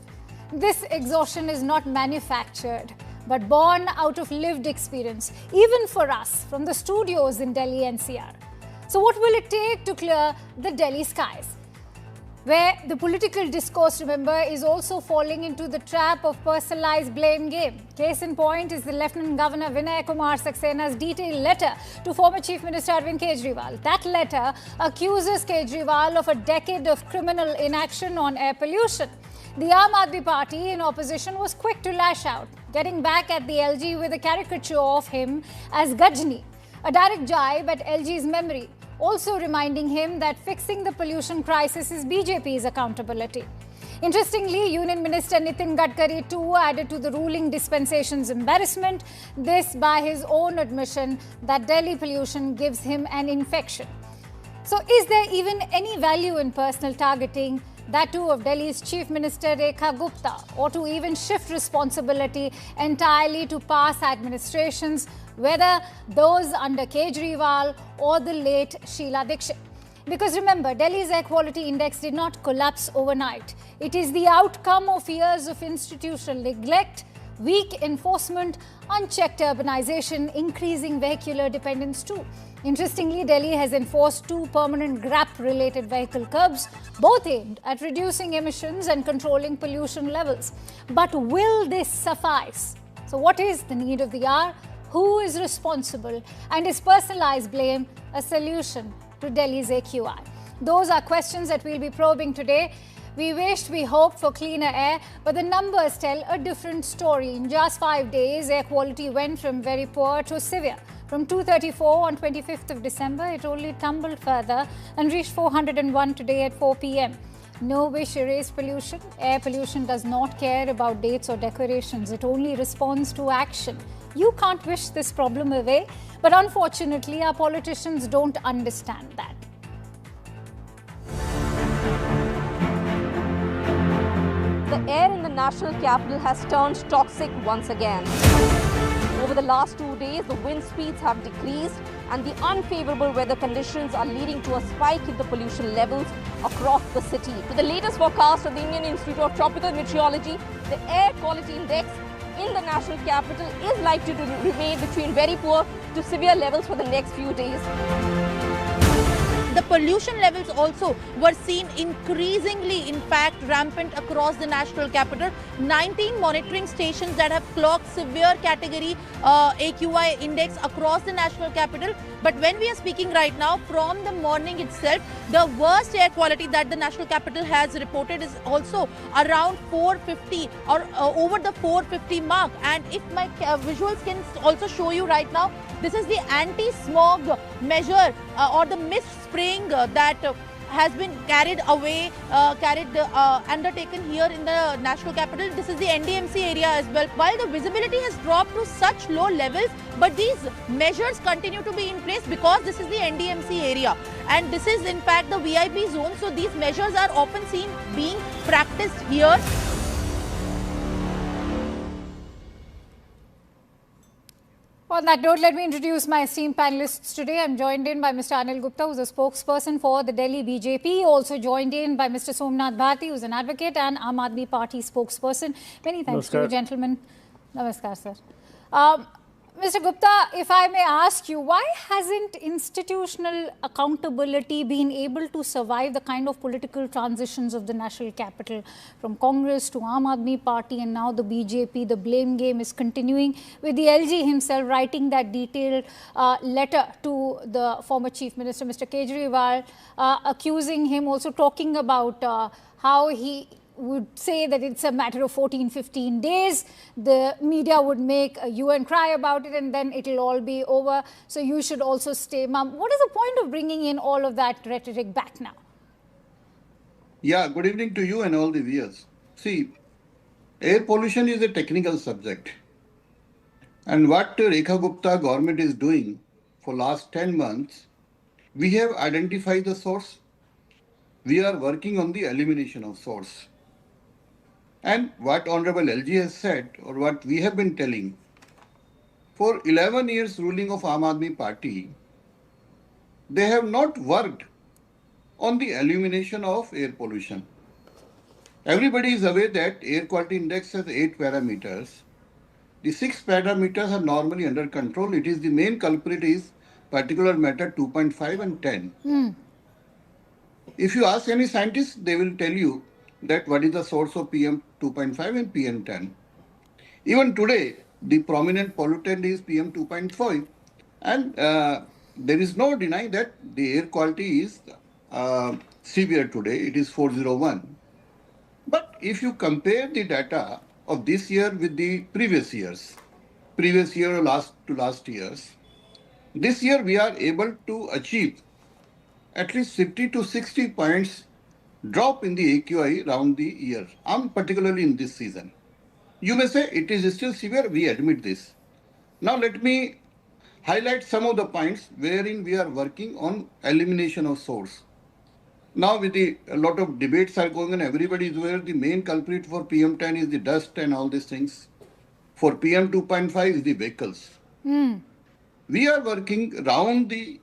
Speaker 13: This exhaustion is not manufactured, but born out of lived experience, even for us, from the studios in Delhi NCR. So what will it take to clear the Delhi skies? Where the political discourse, remember, is also falling into the trap of personalized blame game. Case in point is the Lieutenant Governor Vinay Kumar Saksena's detailed letter to former Chief Minister Arvind Kejriwal. That letter accuses Kejriwal of a decade of criminal inaction on air pollution. The Aam Aadmi Party in opposition was quick to lash out, getting back at the LG with a caricature of him as Gajni, a direct jibe at LG's memory, also reminding him that fixing the pollution crisis is BJP's accountability. Interestingly, Union Minister Nitin Gadkari too added to the ruling dispensation's embarrassment, this by his own admission that Delhi pollution gives him an infection. So is there even any value in personal targeting, that too of Delhi's Chief Minister Rekha Gupta, or to even shift responsibility entirely to past administrations, whether those under Kejriwal or the late Sheila Dikshit? Because remember, Delhi's air quality index did not collapse overnight. It is the outcome of years of institutional neglect, weak enforcement, unchecked urbanization, increasing vehicular dependence too. Interestingly, Delhi has enforced 2 permanent GRAP-related vehicle curbs, both aimed at reducing emissions and controlling pollution levels. But will this suffice? So what is the need of the hour? Who is responsible? And is personalized blame a solution to Delhi's AQI? Those are questions that we'll be probing today. We wished, we hoped for cleaner air, but the numbers tell a different story. In just 5 days, air quality went from very poor to severe. From 234 on 25th of December, it only tumbled further and reached 401 today at 4 p.m. No wish erase pollution. Air pollution does not care about dates or decorations. It only responds to action. You can't wish this problem away, but unfortunately, our politicians don't understand that.
Speaker 11: The air in the national capital has turned toxic once again. Over the last 2 days, the wind speeds have decreased and the unfavorable weather conditions are leading to a spike in the pollution levels across the city. With the latest forecast of the Indian Institute of Tropical Meteorology, the air quality index in the national capital is likely to remain between very poor to severe levels for the next few days.
Speaker 10: The pollution levels also were seen increasingly, in fact, rampant across the national capital. 19 monitoring stations that have clocked severe category AQI index across the national capital. But when we are speaking right now, from the morning itself, the worst air quality that the national capital has reported is also around 450 or over the 450 mark. And if my visuals can also show you right now, this is the anti-smog measure or the mist spraying that has been undertaken here in the national capital. This is the NDMC area as well. While the visibility has dropped to such low levels, but these measures continue to be in place because this is the NDMC area. And this is in fact the VIP zone. So these measures are often seen being practiced here.
Speaker 13: On that note, let me introduce my esteemed panelists today. I'm joined in by Mr. Anil Gupta, who's a spokesperson for the Delhi BJP. Also joined in by Mr. Somnath Bharti, who's an advocate and Aam Aadmi Party spokesperson. Many thanks to you, gentlemen. Namaskar, sir. Mr. Gupta, if I may ask you, why hasn't institutional accountability been able to survive the kind of political transitions of the national capital from Congress to Aam Aadmi Party and now the BJP? The blame game is continuing with the LG himself writing that detailed letter to the former Chief Minister, Mr. Kejriwal, accusing him, also talking about how he would say that it's a matter of 14-15 days. The media would make a hue and cry about it and then it'll all be over. So you should also stay mum. What is the point of bringing in all of that rhetoric back now?
Speaker 14: Yeah, good evening to you and all the viewers. See, air pollution is a technical subject. And what Rekha Gupta government is doing for last 10 months, we have identified the source. We are working on the elimination of source. And what Honorable LG has said, or what we have been telling, for 11 years ruling of Aam Aadmi Party, they have not worked on the elimination of air pollution. Everybody is aware that air quality index has 8 parameters. The 6 parameters are normally under control. It is the main culprit is particulate matter 2.5 and 10. If you ask any scientist, they will tell you that what is the source of PM 2.5 and PM 10. Even today, the prominent pollutant is PM 2.5, and there is no denying that the air quality is severe today. It is 401. But if you compare the data of this year with the previous year or last years, this year we are able to achieve at least 50 to 60 points drop in the AQI around the year, particularly in this season. You may say it is still severe, we admit this. Now let me highlight some of the points wherein we are working on elimination of source. Now with a lot of debates are going on, everybody is aware the main culprit for PM10 is the dust and all these things. For PM 2.5 is the vehicles. We are working round the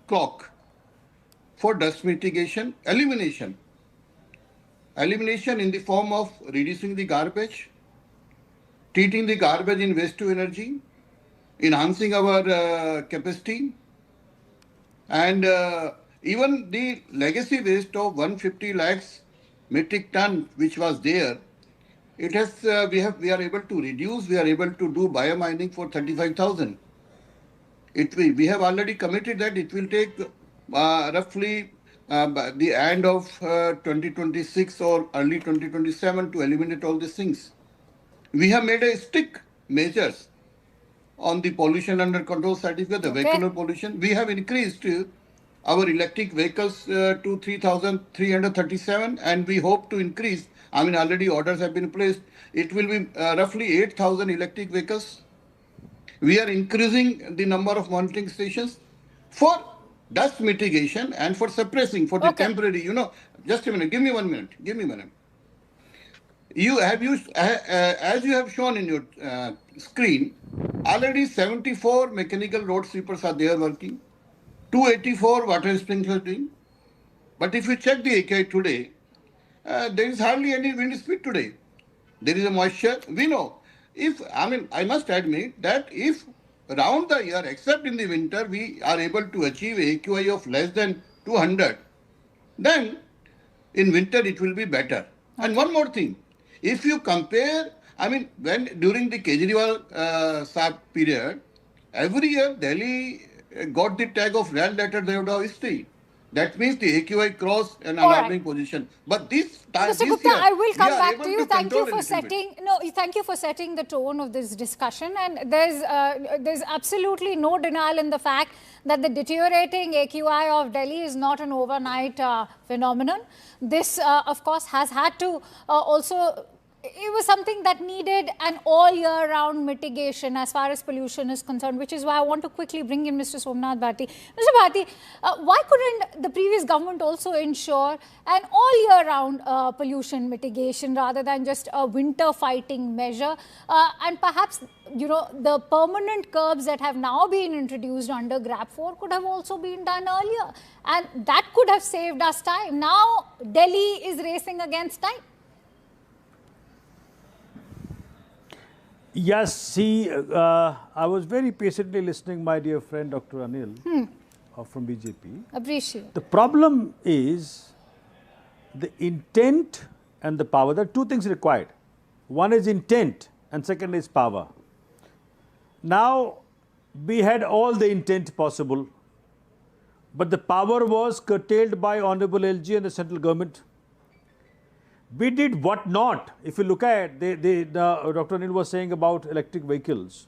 Speaker 14: clock for dust mitigation, elimination. Elimination in the form of reducing the garbage, treating the garbage in waste to energy, enhancing our capacity, and even the legacy waste of 150 lakhs metric ton which was there, it has we are able to reduce. We are able to do biomining for 35,000. We have already committed that it will take roughly the end of 2026 or early 2027 to eliminate all these things. We have made a strict measures on the pollution under control certificate, the vehicular pollution. We have increased our electric vehicles to 3,337, and we hope to increase. I mean, already orders have been placed. It will be roughly 8,000 electric vehicles. We are increasing the number of monitoring stations for dust mitigation and for suppressing, for the temporary, just a minute, give me 1 minute, as you have shown in your screen, already 74 mechanical road sweepers are there working, 284 water sprinklers doing. But if you check the AKI today, there is hardly any wind speed today. There is a moisture. We know. I must admit that if around the year, except in the winter, we are able to achieve AQI of less than 200, then in winter it will be better. And one more thing, if you compare, when during the Kejriwal Saab period, every year Delhi got the tag of red letter of history. That means the AQI crossed an alarming position. But this time,
Speaker 13: Mr. Gupta, I will come back to you. Thank you for setting the tone of this discussion. And there's absolutely no denial in the fact that the deteriorating AQI of Delhi is not an overnight phenomenon. This, of course, has had to also. It was something that needed an all-year-round mitigation as far as pollution is concerned, which is why I want to quickly bring in Mr. Somnath Bharti. Mr. Bharti, why couldn't the previous government also ensure an all-year-round pollution mitigation rather than just a winter-fighting measure? And perhaps, the permanent curbs that have now been introduced under GRAP 4 could have also been done earlier. And that could have saved us time. Now, Delhi is racing against time.
Speaker 15: Yes, see, I was very patiently listening, my dear friend Dr. Anil from BJP.
Speaker 13: Appreciate.
Speaker 15: The problem is the intent and the power. There are two things required. One is intent and second is power. Now, we had all the intent possible, but the power was curtailed by Honorable LG and the central government. We did what not. If you look at, Dr. Anil was saying about electric vehicles.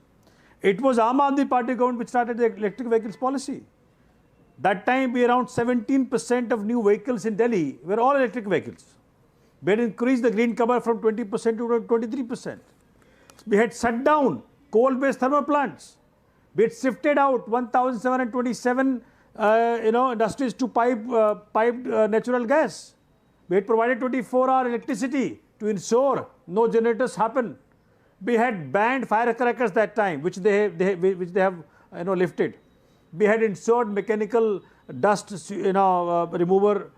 Speaker 15: It was Aam Aadmi Party government which started the electric vehicles policy. That time, around 17% of new vehicles in Delhi were all electric vehicles. We had increased the green cover from 20% to 23%. We had shut down coal-based thermal plants. We had shifted out 1,727 industries to piped natural gas. We had provided 24-hour electricity to ensure no generators happen. We had banned firecrackers that time, which they have lifted. We had ensured mechanical dust removers,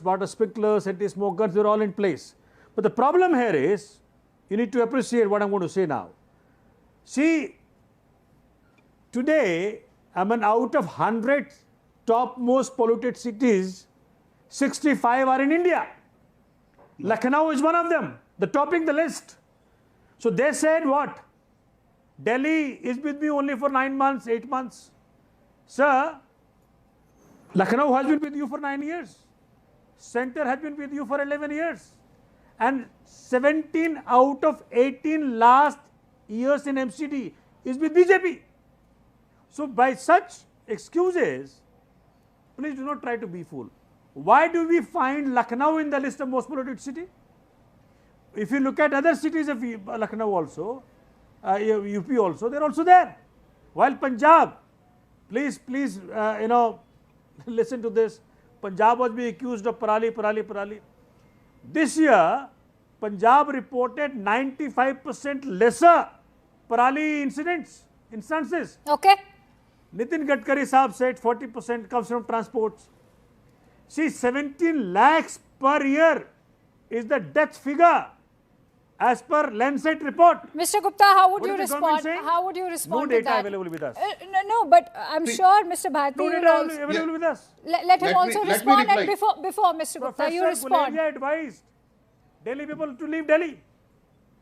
Speaker 15: water sprinklers, anti-smoke guns were all in place. But the problem here is, you need to appreciate what I'm going to say now. See, today, out of 100 top most polluted cities, 65 are in India. Lucknow is one of them, topping the list. So they said what? Delhi is with me only for 9 months, 8 months. Sir, Lucknow has been with you for 9 years. Center has been with you for 11 years. And 17 out of 18 last years in MCD is with BJP. So by such excuses, please do not try to be fooled. Why do we find Lucknow in the list of most polluted city? If you look at other cities of Lucknow also, UP also, they are also there. While Punjab, please, listen to this. Punjab was being accused of Parali. This year, Punjab reported 95% lesser Parali instances.
Speaker 13: Okay.
Speaker 15: Nitin Gadkari Saab said 40% comes from transports. See, 17 lakhs per year is the death figure as per Lancet report.
Speaker 13: Mr. Gupta, how would you respond? How would you respond
Speaker 15: to
Speaker 13: that?
Speaker 15: No data available with us.
Speaker 13: No, but I'm sure Mr. Bharti
Speaker 15: no data available with us.
Speaker 13: Let him also respond. And before Mr. Gupta, you respond.
Speaker 15: Professor advised Delhi people to leave Delhi.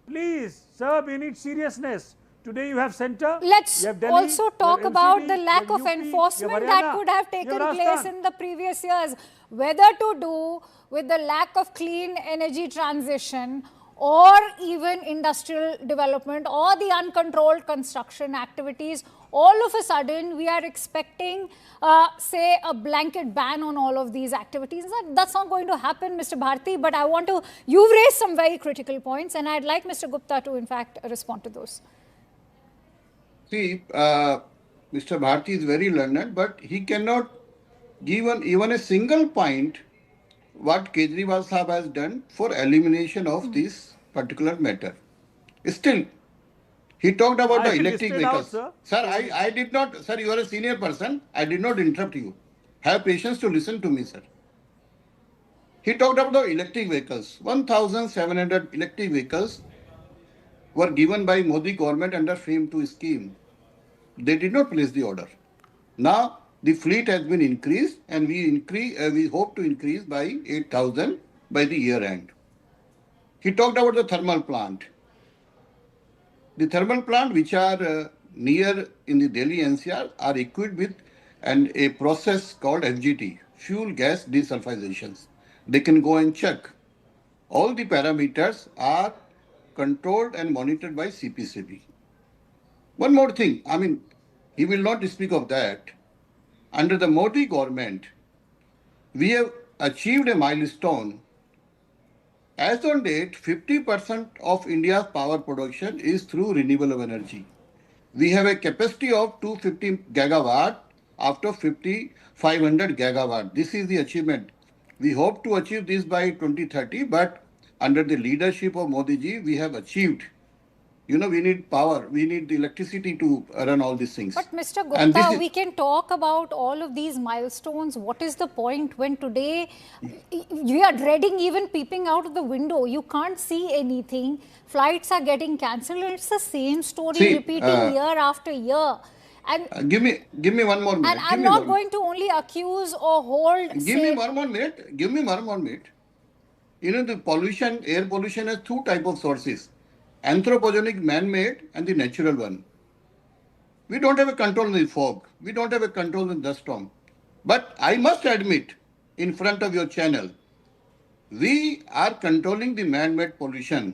Speaker 15: Please, sir, we need seriousness. Today you have center.
Speaker 13: Let's
Speaker 15: have Delhi,
Speaker 13: also talk about the lack of
Speaker 15: UP,
Speaker 13: enforcement that could have taken place in the previous years, whether to do with the lack of clean energy transition or even industrial development or the uncontrolled construction activities, all of a sudden we are expecting, say, a blanket ban on all of these activities. That's not going to happen, Mr. Bharti, but you've raised some very critical points, and I'd like Mr. Gupta to, in fact, respond to those.
Speaker 14: See, Mr. Bharti is very learned, but he cannot give even a single point what Kejriwal Sahab has done for elimination of this particular matter. Still, he talked about the electric vehicles. Sir, I did not, sir, you are a senior person. I did not interrupt you. Have patience to listen to me, sir. He talked about the electric vehicles. 1,700 electric vehicles were given by Modi government under FAME 2 scheme. They did not place the order. Now, the fleet has been increased, and we hope to increase by 8,000 by the year end. He talked about the thermal plant. The thermal plant which are near in the Delhi NCR are equipped with a process called FGT, fuel gas desulfurizations. They can go and check. All the parameters are controlled and monitored by CPCB. One more thing, I mean, he will not speak of that. Under the Modi government, we have achieved a milestone. As on date, 50% of India's power production is through renewable energy. We have a capacity of 250 gigawatt after 500 gigawatt. This is the achievement. We hope to achieve this by 2030, but under the leadership of Modi ji, we have achieved. You know, we need power, we need the electricity to run all these things.
Speaker 13: But Mr. Gupta, we can talk about all of these milestones. What is the point when today we are dreading even peeping out of the window? You can't see anything. Flights are getting cancelled. It's the same story repeating year after year. And
Speaker 14: give me one more minute.
Speaker 13: And I'm not going to only accuse or hold.
Speaker 14: Give me one more minute. Give me one more minute. You know, the pollution, air pollution has two types of sources. Anthropogenic, man-made, and the natural one. We don't have a control in the fog. We don't have a control in the dust storm. But I must admit, in front of your channel, we are controlling the man-made pollution.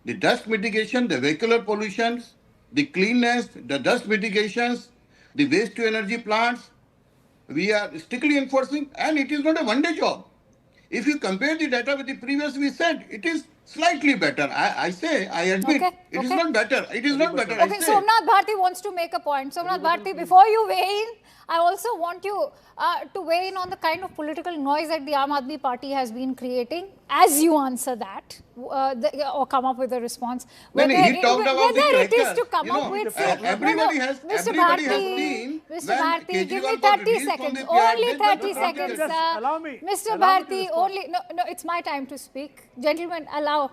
Speaker 14: The dust mitigation, the vehicular pollutions, the cleanness, the dust mitigations, the waste to energy plants, we are strictly enforcing, and it is not a one-day job. If you compare the data with the previous, we said it is slightly better. I admit, it is not better. It is not better.
Speaker 13: Okay, Somnath Bharti wants to make a point. Somnath Bharti, before you weigh in, I also want you to weigh in on the kind of political noise that the Aam Aadmi Party has been creating. As you answer that, or come up with a response, whether it is to come up with...
Speaker 14: Everybody has seen...
Speaker 13: Mr. Bharti, give me 30 seconds. Only 30 seconds, sir.
Speaker 15: Allow me.
Speaker 13: Mr. Bharti, only... No, it's my time to speak. Gentlemen, allow...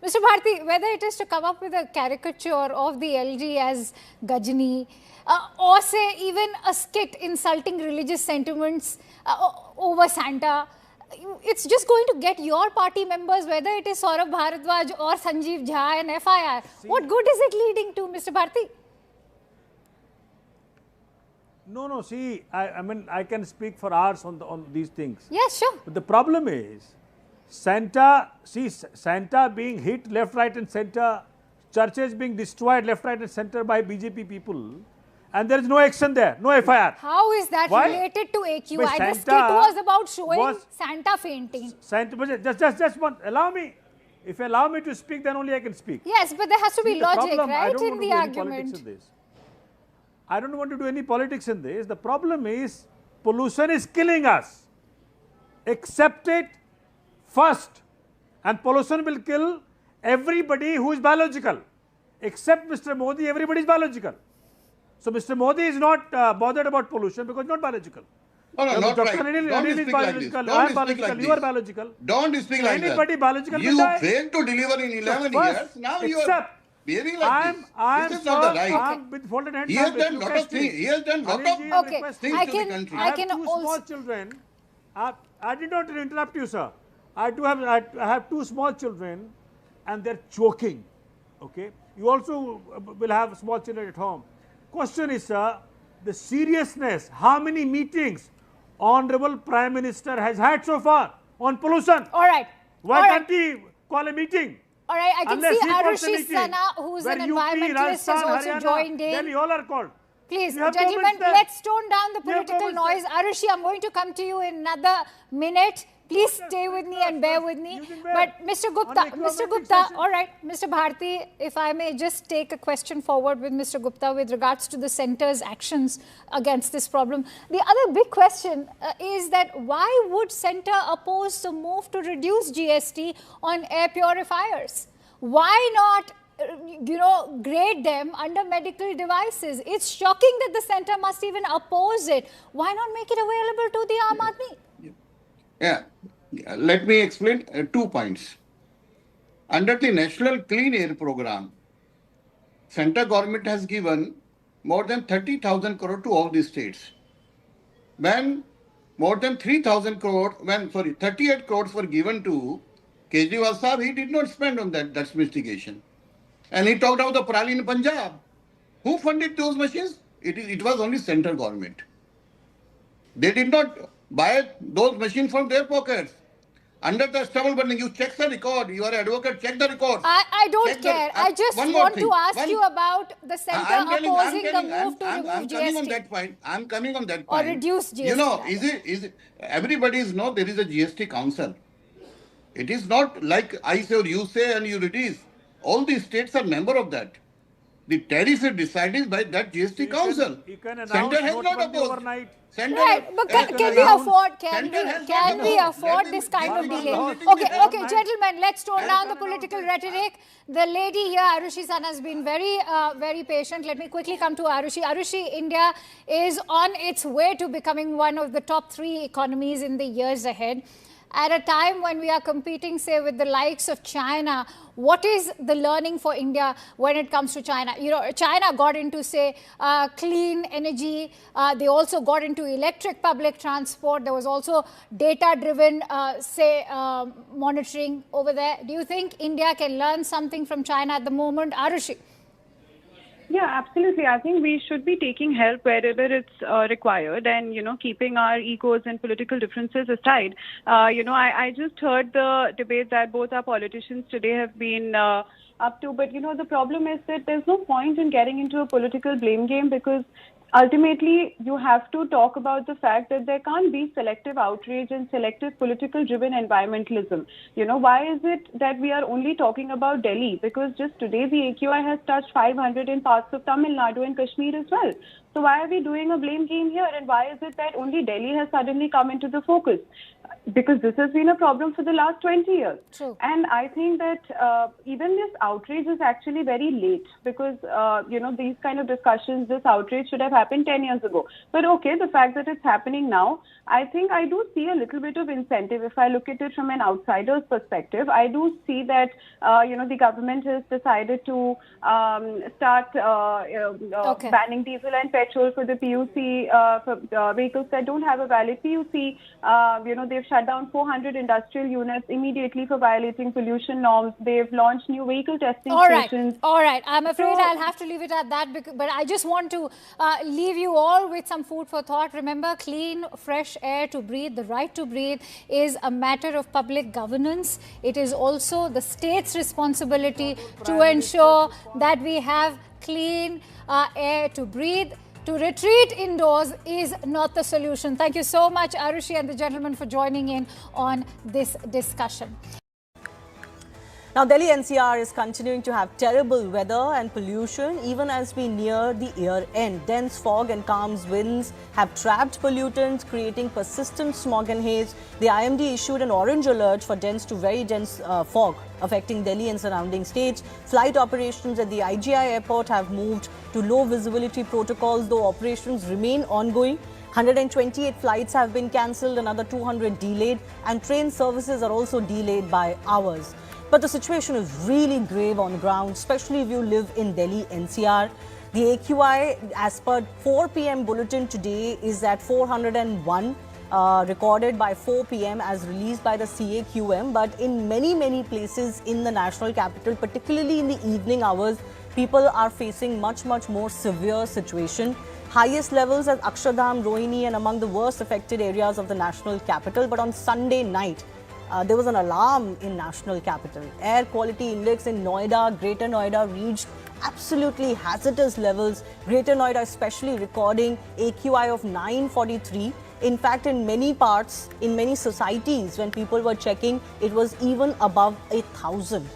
Speaker 13: Mr. Bharti, whether it is to come up with a caricature of the LG as Gajni, or say even a skit insulting religious sentiments over Santa, it's just going to get your party members, whether it is Saurabh Bharadwaj or Sanjeev Jha, an FIR. What good is it leading to, Mr. Bharti?
Speaker 15: No, see, I mean, I can speak for hours on these things.
Speaker 13: Yes, sure.
Speaker 15: But the problem is, Santa being hit left, right and center, churches being destroyed left, right and center by BJP people, and there is no action there, no FIR.
Speaker 13: How is that related to AQI? The skit was about showing Santa fainting.
Speaker 15: Just one, allow me. If you allow me to speak, then only I can speak.
Speaker 13: Yes, but there has to be logic, right, in the argument.
Speaker 15: I don't want to do any politics in this. The problem is, pollution is killing us. Accept it first, and pollution will kill everybody who is biological. Except Mr. Modi, everybody is biological. So Mr. Modi is not bothered about pollution because not biological.
Speaker 14: No, not right. Don't speak like this. Don't speak like this.
Speaker 15: You are biological.
Speaker 14: Don't speak like that.
Speaker 15: Anybody biological
Speaker 14: you
Speaker 15: will die.
Speaker 14: You failed to deliver in 11 years. Now you are behaving like this. This is not the right.
Speaker 15: With folded hands.
Speaker 14: He has done lot of things. He has done lot of things to the country.
Speaker 15: I have two small children. I did not interrupt you, sir. I have two small children, and they're choking. Okay. You also will have small children at home. Question is, sir, the seriousness. How many meetings Honorable Prime Minister has had so far on pollution?
Speaker 13: All right.
Speaker 15: Why can't he call a meeting.
Speaker 13: All right, I can
Speaker 15: Unless
Speaker 13: see
Speaker 15: he calls a
Speaker 13: Arushi
Speaker 15: meeting,
Speaker 13: Sana, who's an
Speaker 15: where UP,
Speaker 13: environmentalist, has
Speaker 15: Rajasthan,
Speaker 13: also
Speaker 15: Haryana,
Speaker 13: joined in.
Speaker 15: Delhi, all are called.
Speaker 13: Please,
Speaker 15: You have
Speaker 13: gentlemen,
Speaker 15: comments there.
Speaker 13: let's tone down the
Speaker 15: You have
Speaker 13: political
Speaker 15: comments
Speaker 13: noise. Arushi, I'm going to come to you in another minute. Please stay with me and bear with me. But Mr. Gupta, all right, Mr. Bharti, if I may just take a question forward with Mr. Gupta with regards to the centre's actions against this problem. The other big question is that why would centre oppose the move to reduce GST on air purifiers? Why not grade them under medical devices? It's shocking that the centre must even oppose it. Why not make it available to the Aam Aadmi?
Speaker 14: Yeah, let me explain 2 points. Under the National Clean Air Program, central government has given more than 30,000 crore to all the states. When more than 3,000 crore, 38 crores were given to Kejriwal Sahab, he did not spend on that. That's investigation. And he talked about the Parali in Punjab. Who funded those machines? It was only central government. They did not buy those machines from their pockets. Under the stubble burning, you check the record. You are an advocate, check the record.
Speaker 13: I don't care. I just want to ask you about the centre opposing the move to remove GST.
Speaker 14: Coming on that point. I'm coming on that point.
Speaker 13: Or reduce GST.
Speaker 14: You know, everybody knows there is a GST council. It is not like I say or you say and you reduce. All the states are member of that. The tariff is decided by that GST council. Centre has not opposed.
Speaker 15: Overnight.
Speaker 13: Right, but can we afford? Can we afford this kind of delay? Okay, gentlemen, let's tone down the political rhetoric. The lady here, Arushi Sana, has been very patient. Let me quickly come to Arushi. Arushi, India is on its way to becoming one of the top 3 economies in the years ahead. At a time when we are competing, say, with the likes of China, what is the learning for India when it comes to China? You know, China got into, say, clean energy. They also got into electric public transport. There was also data-driven, monitoring over there. Do you think India can learn something from China at the moment? Arushi?
Speaker 16: Yeah, absolutely. I think we should be taking help wherever it's required and, keeping our egos and political differences aside. I just heard the debate that both our politicians today have been up to. But, the problem is that there's no point in getting into a political blame game because ultimately, you have to talk about the fact that there can't be selective outrage and selective political-driven environmentalism. Why is it that we are only talking about Delhi? Because just today, the AQI has touched 500 in parts of Tamil Nadu and Kashmir as well. So why are we doing a blame game here? And why is it that only Delhi has suddenly come into the focus? Because this has been a problem for the last 20 years.
Speaker 13: True.
Speaker 16: And I think that even this outrage is actually very late because, these kind of discussions, this outrage should have happened 10 years ago. But okay, the fact that it's happening now, I think I do see a little bit of incentive. If I look at it from an outsider's perspective, I do see that, the government has decided to start banning diesel and petrol for the PUC, for vehicles that don't have a valid PUC. They've shut down 400 industrial units immediately for violating pollution norms. They've launched new vehicle testing stations.
Speaker 13: All right. I'm afraid I'll have to leave it at that. But I just want to leave you all with some food for thought. Remember, clean, fresh air to breathe, the right to breathe is a matter of public governance. It is also the state's responsibility to ensure that we have clean air to breathe. To retreat indoors is not the solution. Thank you so much, Arushi and the gentleman, for joining in on this discussion.
Speaker 2: Now, Delhi NCR is continuing to have terrible weather and pollution even as we near the year end. Dense fog and calm winds have trapped pollutants, creating persistent smog and haze. The IMD issued an orange alert for dense to very dense fog affecting Delhi and surrounding states. Flight operations at the IGI airport have moved to low visibility protocols, though operations remain ongoing. 128 flights have been cancelled, another 200 delayed, and train services are also delayed by hours. But the situation is really grave on ground, especially if you live in Delhi NCR. The AQI, as per 4 p.m. bulletin today, is at 401, recorded by 4 p.m. as released by the CAQM. But in many places in the national capital, particularly in the evening hours, people are facing much more severe situation. Highest levels at Akshardham, Rohini and among the worst affected areas of the national capital. But on Sunday night, there was an alarm in national capital. Air quality index in Noida, Greater Noida reached absolutely hazardous levels. Greater Noida especially recording AQI of 943. In fact, in many parts, in many societies, when people were checking, it was even above 1,000.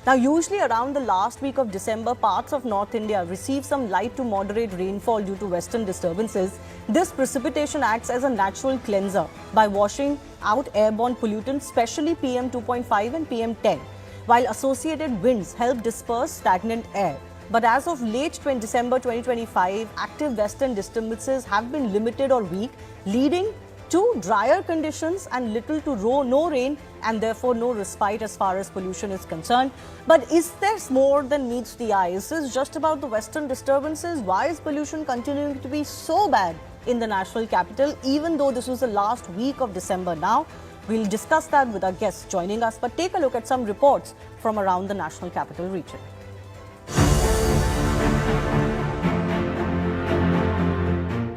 Speaker 2: Now, usually around the last week of December, parts of North India receive some light to moderate rainfall due to western disturbances. This precipitation acts as a natural cleanser by washing out airborne pollutants, especially PM 2.5 and PM 10, while associated winds help disperse stagnant air. But as of late December 2025, active western disturbances have been limited or weak, leading to drier conditions and little to no rain, and therefore no respite as far as pollution is concerned. But is there more than meets the eye? Is this just about the western disturbances? Why is pollution continuing to be so bad in the national capital, even though this was the last week of December now? We'll discuss that with our guests joining us, but take a look at some reports from around the national capital region.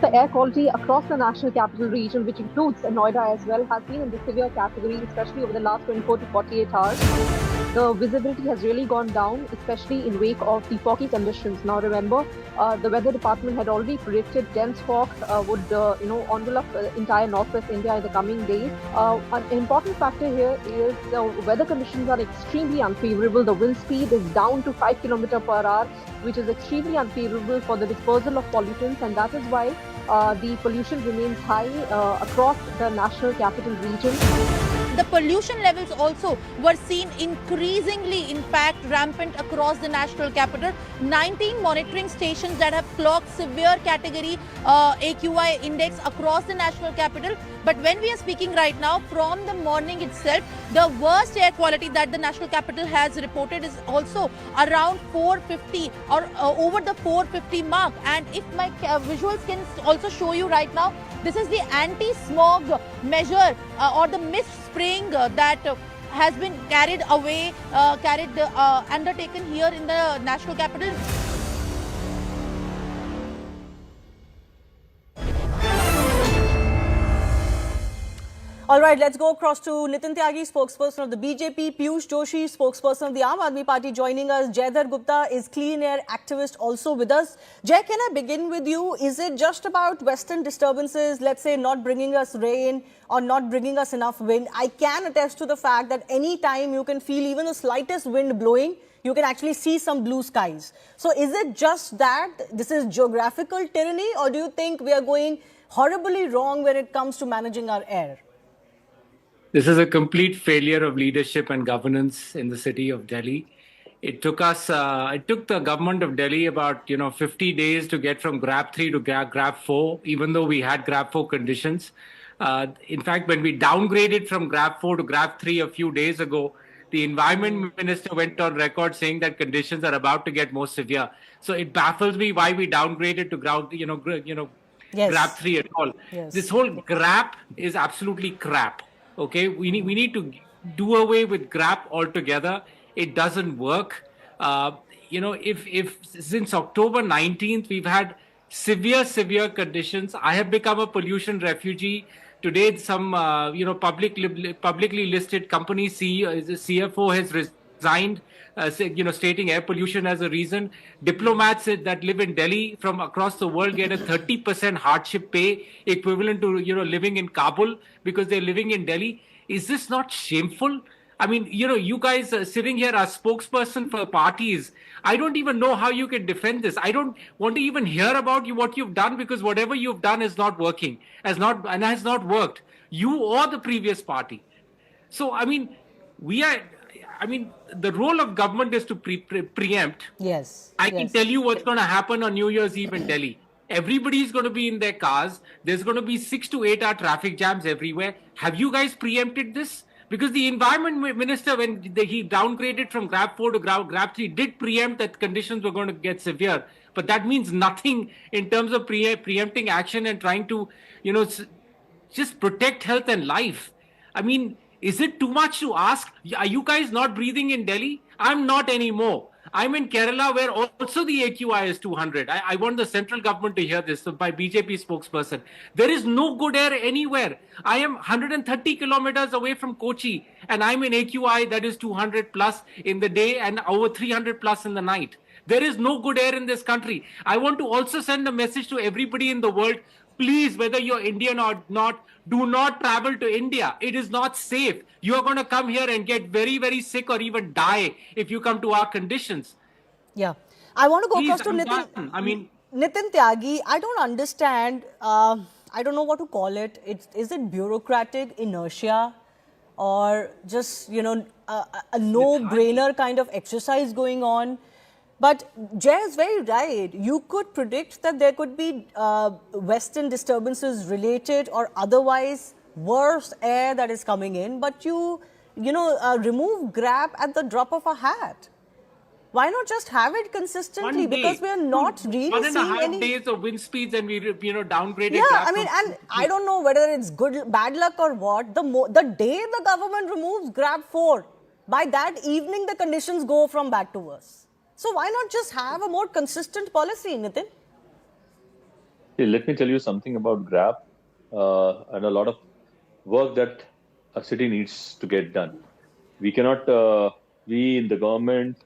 Speaker 11: The air quality across the national capital region, which includes Noida as well, has been in the severe category, especially over the last 24 to 48 hours. The visibility has really gone down, especially in wake of the foggy conditions. Now remember, the weather department had already predicted dense fog would envelop entire northwest India in the coming days. An important factor here is the weather conditions are extremely unfavorable. The wind speed is down to 5 km per hour, which is extremely unfavorable for the dispersal of pollutants, and that is why the pollution remains high across the national capital region.
Speaker 10: The pollution levels also were seen increasingly, in fact, rampant across the national capital. 19 monitoring stations that have clocked severe category AQI index across the national capital. But when we are speaking right now, from the morning itself, the worst air quality that the national capital has reported is also around 450 or over the 450 mark. And if my visuals can also show you right now, this is the anti-smog measure or the mist spraying that has been undertaken here in the national capital.
Speaker 2: All right, let's go across to Nitin Tyagi, spokesperson of the BJP, Piyush Joshi, spokesperson of the Aam Aadmi Party joining us. Jaydhar Gupta is clean air activist also with us. Jay, can I begin with you? Is it just about western disturbances, let's say not bringing us rain or not bringing us enough wind? I can attest to the fact that any time you can feel even the slightest wind blowing, you can actually see some blue skies. So is it just that this is geographical tyranny, or do you think we are going horribly wrong when it comes to managing our air?
Speaker 3: This is a complete failure of leadership and governance in the city of Delhi. It took the government of Delhi about 50 days to get from GRAP 3 to GRAP 4, even though we had GRAP 4 conditions. In fact, when we downgraded from GRAP 4 to GRAP 3 a few days ago, the environment minister went on record saying that conditions are about to get more severe. So it baffles me why we downgraded to GRAP 3 at all.
Speaker 2: Yes.
Speaker 3: This whole GRAP is absolutely crap. Okay, we need to do away with GRAP altogether. It doesn't work. If since October 19th we've had severe conditions. I have become a pollution refugee. Today, some publicly listed company CFO has resigned, stating air pollution as a reason. Diplomats that live in Delhi from across the world get a 30% hardship pay, equivalent to living in Kabul, because they're living in Delhi. Is this not shameful? I mean, you guys sitting here as spokesperson for parties. I don't even know how you can defend this. I don't want to even hear about what you've done, because whatever you've done is not working, has not worked. You or the previous party. So, I mean, the role of government is to preempt.
Speaker 2: Yes.
Speaker 3: I can tell you what's going to happen on New Year's Eve in Delhi. Everybody's going to be in their cars. There's going to be 6 to 8 hour traffic jams everywhere. Have you guys preempted this? Because the environment minister, when he downgraded from GRAP 4 to GRAP 3, did preempt that conditions were going to get severe. But that means nothing in terms of preempting action and trying to, just protect health and life. I mean, is it too much to ask? Are you guys not breathing in Delhi? I'm not anymore. I'm in Kerala, where also the AQI is 200. I want the central government to hear this, so my BJP spokesperson. There is no good air anywhere. I am 130 kilometers away from Kochi, and I'm in AQI that is 200 plus in the day and over 300 plus in the night. There is no good air in this country. I want to also send a message to everybody in the world. Please, whether you're Indian or not, do not travel to India. It is not safe. You are going to come here and get very, very sick or even die if you come to our conditions.
Speaker 2: Yeah. I want to go
Speaker 3: Please,
Speaker 2: across to Nitin.
Speaker 3: I mean,
Speaker 2: Nitin Tyagi, I don't understand. I don't know what to call it. Is it bureaucratic inertia or just, you know, a no-brainer kind of exercise going on? But Jay is very right. You could predict that there could be western disturbances related or otherwise worse air that is coming in. But you remove Grab at the drop of a hat. Why not just have it consistently? Because we are not really seeing any
Speaker 3: 1.5 days of wind speeds and we downgraded.
Speaker 2: Yeah, I mean, and I don't know whether it's bad luck or what. The day the government removes Grab 4, by that evening the conditions go from bad to worse. So why not just have a more consistent policy, Nitin?
Speaker 1: Let me tell you something about Grab and a lot of work that a city needs to get done. We cannot, we in the government,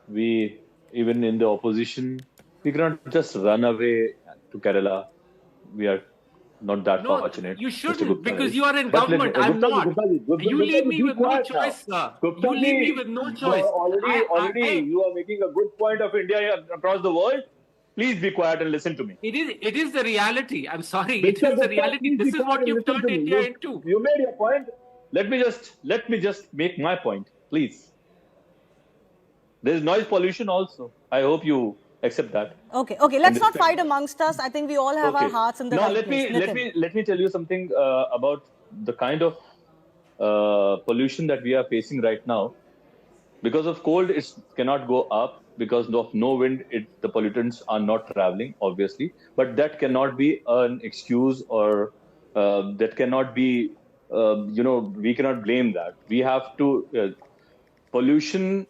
Speaker 1: we even in the opposition, we cannot just run away to Kerala. We are not that fortunate.
Speaker 3: You shouldn't, because you are in government. I'm not. You leave me with no choice, sir. You leave me with no choice.
Speaker 1: Already, you are making a good point of India across the world. Please be quiet and listen to me.
Speaker 3: It is the reality. I'm sorry. It is the reality. This is what you've turned India into.
Speaker 1: You made your point. Let me just make my point, please. There is noise pollution also. I hope you accept that.
Speaker 2: Okay. Let's not fight amongst us. I think we all have our hearts in the right place.
Speaker 1: Let me tell you something about the kind of pollution that we are facing right now. Because of cold, it cannot go up. Because of no wind, the pollutants are not traveling, obviously. But that cannot be an excuse, or that cannot be, we cannot blame that. We have to, pollution,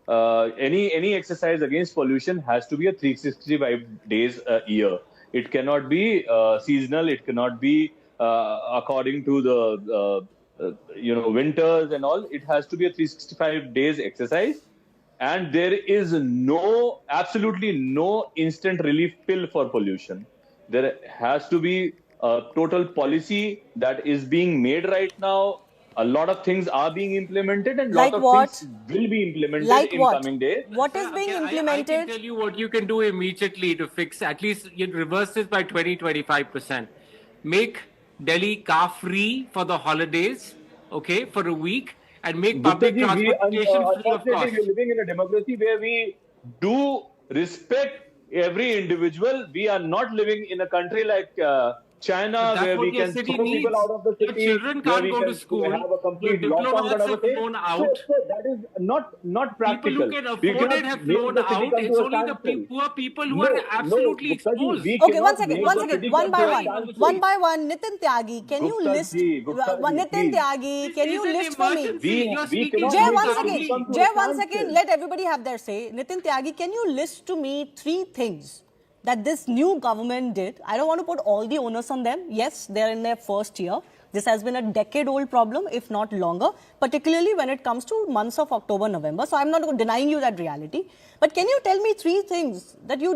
Speaker 1: any exercise against pollution has to be a 365 days a year. It cannot be seasonal. It cannot be according to the, winters and all. It has to be a 365 days exercise. And there is absolutely no instant relief pill for pollution. There has to be a total policy that is being made right now. A lot of things are being implemented, and a lot of things will be implemented in coming days.
Speaker 2: What is being implemented?
Speaker 3: I can tell you what you can do immediately to fix, at least reverse this by 20-25%. Make Delhi car-free for the holidays, okay, for a week. And make public transportation free of cost.
Speaker 1: We're living in a democracy where we do respect every individual. We are not living in a country like China, where we can throw people out of the city.
Speaker 3: Your children can't go to school. Your diplomats have flown out.
Speaker 1: So that is not practical.
Speaker 3: People who can afford it have flown out. It's only the poor people who are absolutely exposed.
Speaker 2: Okay, one second. One by one. Nitin Tyagi, can you list? Nitin Tyagi, can you list for me? Jay, one second. Let everybody have their say. Nitin Tyagi, can you list to me 3 things that this new government did? I don't want to put all the onus on them. Yes, they're in their first year. This has been a decade-old problem, if not longer, particularly when it comes to months of October, November. So I'm not denying you that reality. But can you tell me 3 things that you